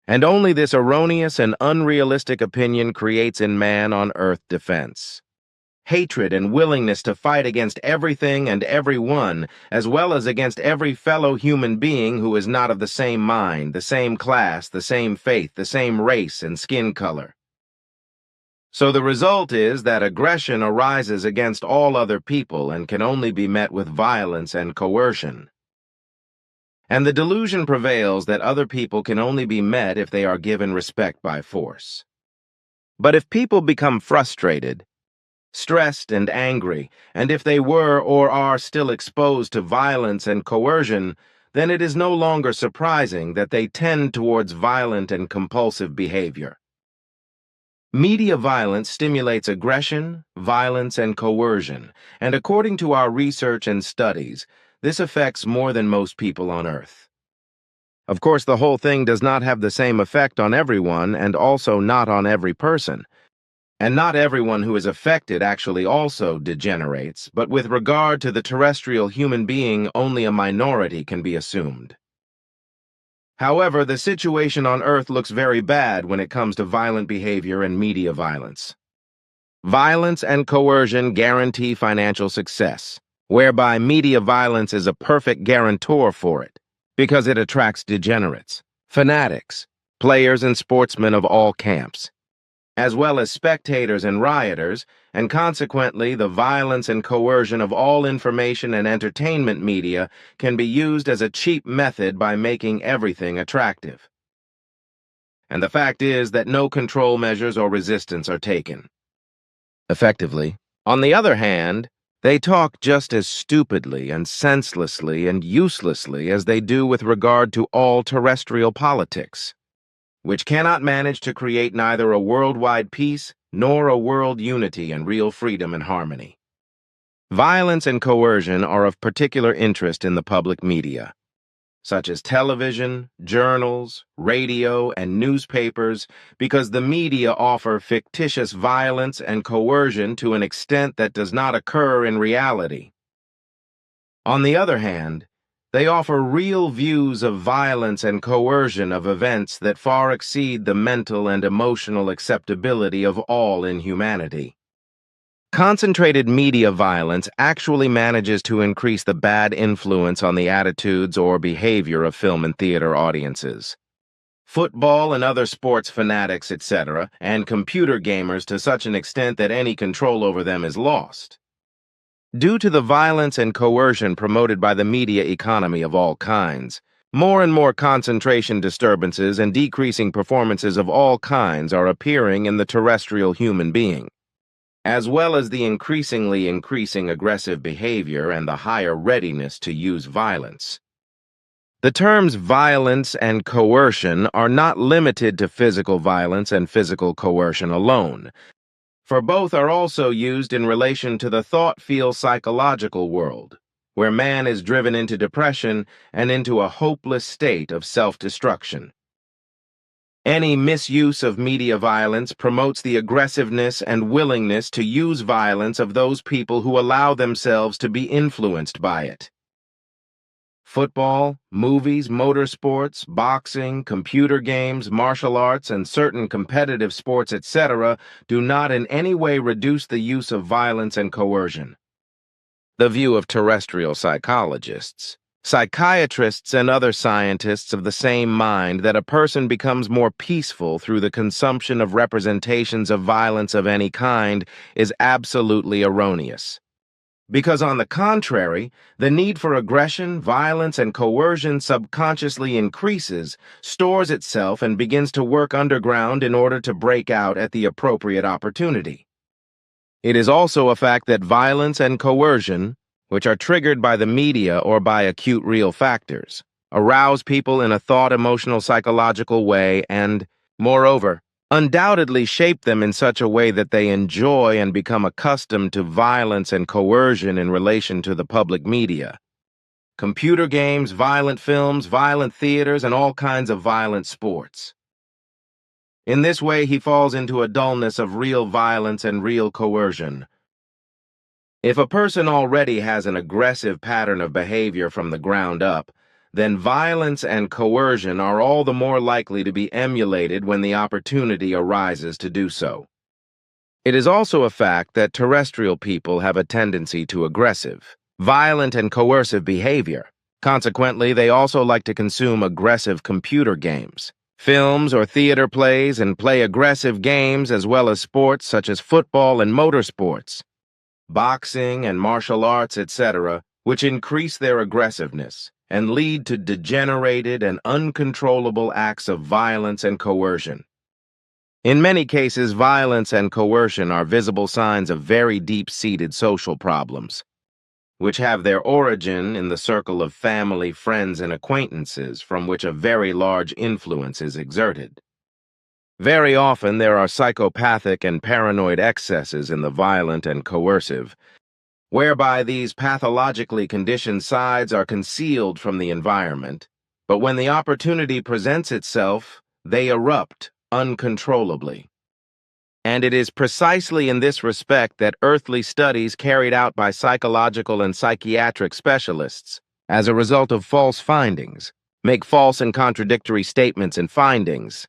Speaker 2: And only this erroneous and unrealistic opinion creates in man on Earth defense, hatred and willingness to fight against everything and everyone, as well as against every fellow human being who is not of the same mind, the same class, the same faith, the same race and skin color. So the result is that aggression arises against all other people and can only be met with violence and coercion. And the delusion prevails that other people can only be met if they are given respect by force. But if people become frustrated, stressed and angry, and if they were or are still exposed to violence and coercion, then it is no longer surprising that they tend towards violent and compulsive behavior. Media violence stimulates aggression, violence, and coercion, and according to our research and studies, this affects more than most people on Earth. Of course, the whole thing does not have the same effect on everyone and also not on every person. And not everyone who is affected actually also degenerates, but with regard to the terrestrial human being, only a minority can be assumed. However, the situation on Earth looks very bad when it comes to violent behavior and media violence. Violence and coercion guarantee financial success, whereby media violence is a perfect guarantor for it, because it attracts degenerates, fanatics, players and sportsmen of all camps, as well as spectators and rioters, and consequently the violence and coercion of all information and entertainment media can be used as a cheap method by making everything attractive. And the fact is that no control measures or resistance are taken. Effectively, on the other hand, they talk just as stupidly and senselessly and uselessly as they do with regard to all terrestrial politics, which cannot manage to create neither a worldwide peace nor a world unity and real freedom and harmony. Violence and coercion are of particular interest in the public media, such as television, journals, radio, and newspapers, because the media offer fictitious violence and coercion to an extent that does not occur in reality. On the other hand, they offer real views of violence and coercion of events that far exceed the mental and emotional acceptability of all in humanity. Concentrated media violence actually manages to increase the bad influence on the attitudes or behavior of film and theater audiences, football and other sports fanatics, etc., and computer gamers to such an extent that any control over them is lost. Due to the violence and coercion promoted by the media economy of all kinds, more and more concentration disturbances and decreasing performances of all kinds are appearing in the terrestrial human being, as well as the increasing aggressive behavior and the higher readiness to use violence. The terms violence and coercion are not limited to physical violence and physical coercion alone, for both are also used in relation to the thought-feel-psychological world, where man is driven into depression and into a hopeless state of self-destruction. Any misuse of media violence promotes the aggressiveness and willingness to use violence of those people who allow themselves to be influenced by it. Football, movies, motorsports, boxing, computer games, martial arts, and certain competitive sports, etc., do not in any way reduce the use of violence and coercion. The view of terrestrial psychologists. Psychiatrists and other scientists of the same mind that a person becomes more peaceful through the consumption of representations of violence of any kind is absolutely erroneous. Because on the contrary, the need for aggression, violence, and coercion subconsciously increases, stores itself, and begins to work underground in order to break out at the appropriate opportunity. It is also a fact that violence and coercion, which are triggered by the media or by acute real factors, arouse people in a thought, emotional, psychological way and, moreover, undoubtedly shape them in such a way that they enjoy and become accustomed to violence and coercion in relation to the public media. Computer games, violent films, violent theaters, and all kinds of violent sports. In this way, he falls into a dullness of real violence and real coercion. If a person already has an aggressive pattern of behavior from the ground up, then violence and coercion are all the more likely to be emulated when the opportunity arises to do so. It is also a fact that terrestrial people have a tendency to aggressive, violent, and coercive behavior. Consequently, they also like to consume aggressive computer games, films or theater plays, and play aggressive games as well as sports such as football and motorsports, boxing and martial arts, etc., which increase their aggressiveness and lead to degenerated and uncontrollable acts of violence and coercion. In many cases, violence and coercion are visible signs of very deep-seated social problems, which have their origin in the circle of family, friends, and acquaintances from which a very large influence is exerted. Very often there are psychopathic and paranoid excesses in the violent and coercive, whereby these pathologically conditioned sides are concealed from the environment, but when the opportunity presents itself, they erupt uncontrollably. And it is precisely in this respect that earthly studies carried out by psychological and psychiatric specialists, as a result of false findings, make false and contradictory statements and findings,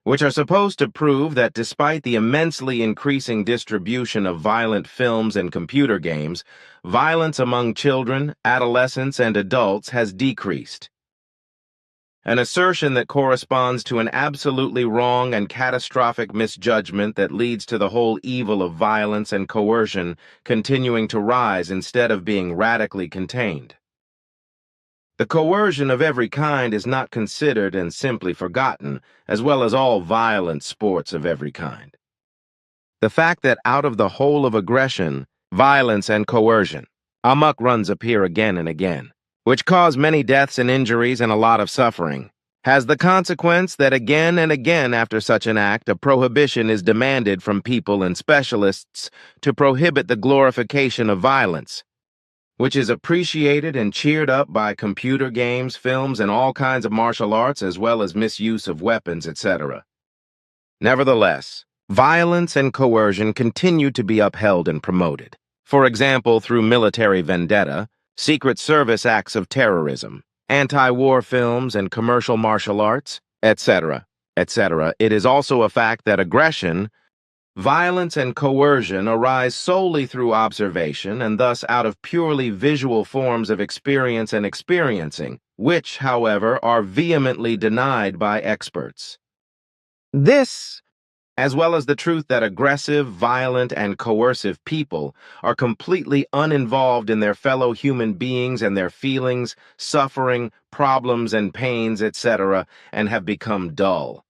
Speaker 2: which are supposed to prove that despite the immensely increasing distribution of violent films and computer games, violence among children, adolescents, and adults has decreased. An assertion that corresponds to an absolutely wrong and catastrophic misjudgment that leads to the whole evil of violence and coercion continuing to rise instead of being radically contained. The coercion of every kind is not considered and simply forgotten, as well as all violent sports of every kind. The fact that out of the whole of aggression, violence, and coercion, amok runs appear again and again, which cause many deaths and injuries and a lot of suffering, has the consequence that again and again after such an act, a prohibition is demanded from people and specialists to prohibit the glorification of violence, which is appreciated and cheered up by computer games, films, and all kinds of martial arts, as well as misuse of weapons, etc. Nevertheless, violence and coercion continue to be upheld and promoted, for example, through military vendetta, Secret Service acts of terrorism, anti-war films and commercial martial arts, etc., etc. It is also a fact that aggression, violence, and coercion arise solely through observation and thus out of purely visual forms of experience and experiencing, which, however, are vehemently denied by experts. This, as well as the truth that aggressive, violent, and coercive people are completely uninvolved in their fellow human beings and their feelings, suffering, problems, and pains, etc., and have become dull.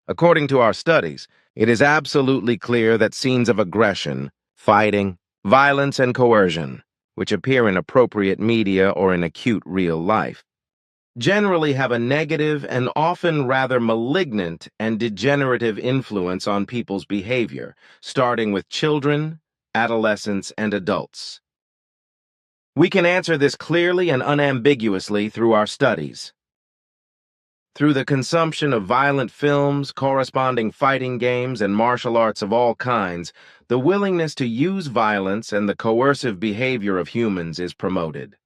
Speaker 2: According to our studies, it is absolutely clear that scenes of aggression, fighting, violence, and coercion, which appear in appropriate media or in acute real life, generally have a negative and often rather malignant and degenerative influence on people's behavior, starting with children, adolescents, and adults. We can answer this clearly and unambiguously through our studies. Through the consumption of violent films, corresponding fighting games, and martial arts of all kinds, the willingness to use violence and the coercive behavior of humans is promoted.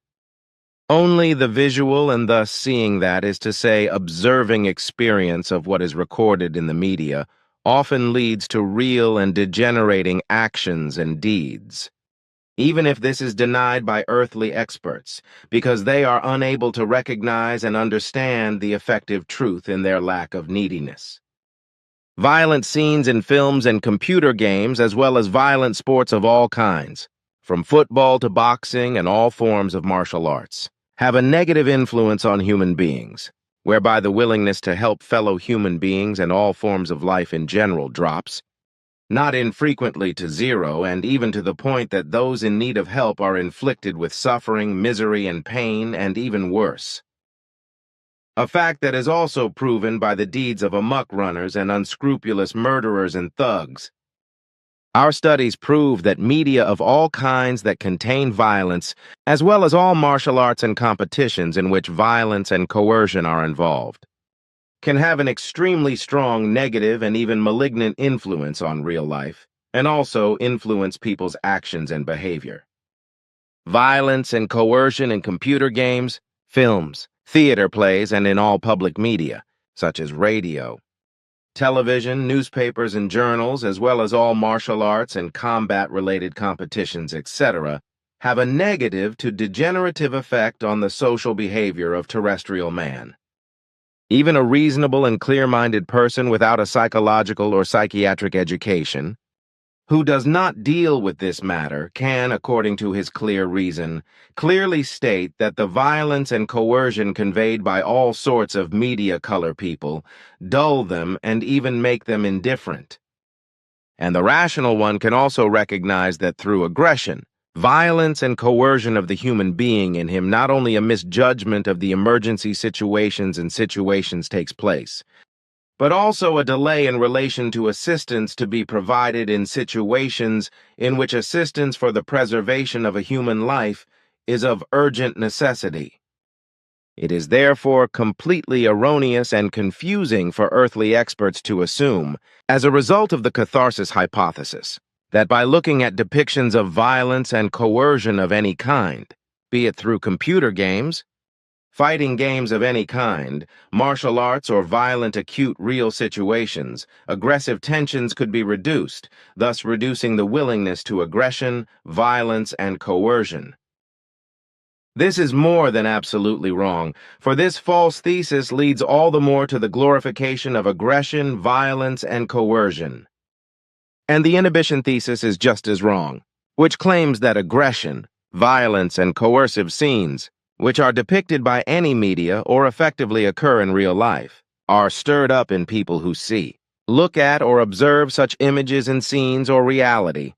Speaker 2: Only the visual and thus seeing that is to say observing experience of what is recorded in the media often leads to real and degenerating actions and deeds. Even if this is denied by earthly experts, because they are unable to recognize and understand the effective truth in their lack of neediness. Violent scenes in films and computer games, as well as violent sports of all kinds, from football to boxing and all forms of martial arts, have a negative influence on human beings, whereby the willingness to help fellow human beings and all forms of life in general drops, not infrequently to zero, and even to the point that those in need of help are inflicted with suffering, misery, and pain, and even worse. A fact that is also proven by the deeds of amok runners and unscrupulous murderers and thugs. Our studies prove that media of all kinds that contain violence, as well as all martial arts and competitions in which violence and coercion are involved, can have an extremely strong negative and even malignant influence on real life, and also influence people's actions and behavior. Violence and coercion in computer games, films, theater plays, and in all public media, such as radio, television, newspapers, and journals, as well as all martial arts and combat-related competitions, etc., have a negative to degenerative effect on the social behavior of terrestrial man. Even a reasonable and clear-minded person without a psychological or psychiatric education, who does not deal with this matter, can, according to his clear reason, clearly state that the violence and coercion conveyed by all sorts of media color people dull them and even make them indifferent. And the rational one can also recognize that through aggression, violence and coercion of the human being in him, not only a misjudgment of the emergency situations and situations takes place, but also a delay in relation to assistance to be provided in situations in which assistance for the preservation of a human life is of urgent necessity. It is therefore completely erroneous and confusing for earthly experts to assume, as a result of the catharsis hypothesis, that by looking at depictions of violence and coercion of any kind, be it through computer games, fighting games of any kind, martial arts, or violent acute real situations, aggressive tensions could be reduced, thus reducing the willingness to aggression, violence, and coercion. This is more than absolutely wrong, for this false thesis leads all the more to the glorification of aggression, violence, and coercion. And the inhibition thesis is just as wrong, which claims that aggression, violence, and coercive scenes, which are depicted by any media or effectively occur in real life, are stirred up in people who see, look at, or observe such images and scenes or reality.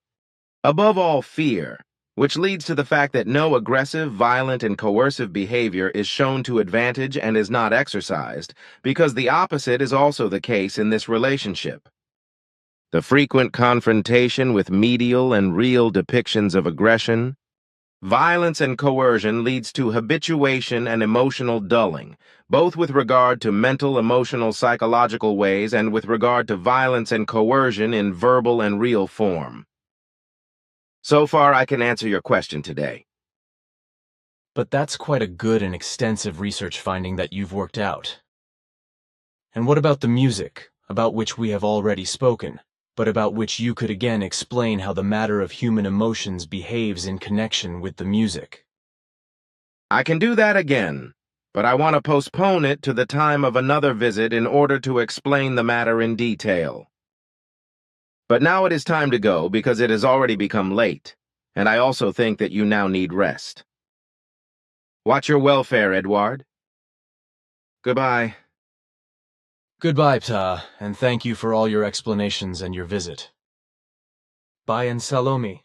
Speaker 2: Above all, fear, which leads to the fact that no aggressive, violent, and coercive behavior is shown to advantage and is not exercised, because the opposite is also the case in this relationship. The frequent confrontation with medial and real depictions of aggression, violence, and coercion leads to habituation and emotional dulling, both with regard to mental, emotional, psychological ways and with regard to violence and coercion in verbal and real form. So far, I can answer your question today.
Speaker 3: But that's quite a good and extensive research finding that you've worked out. And what about the music, about which we have already spoken, but about which you could again explain how the matter of human emotions behaves in connection with the music?
Speaker 2: I can do that again, but I want to postpone it to the time of another visit in order to explain the matter in detail. But now it is time to go because it has already become late, and I also think that you now need rest. Watch your welfare, Edward. Goodbye.
Speaker 3: Goodbye, Ptah, and thank you for all your explanations and your visit. Bye and Salome.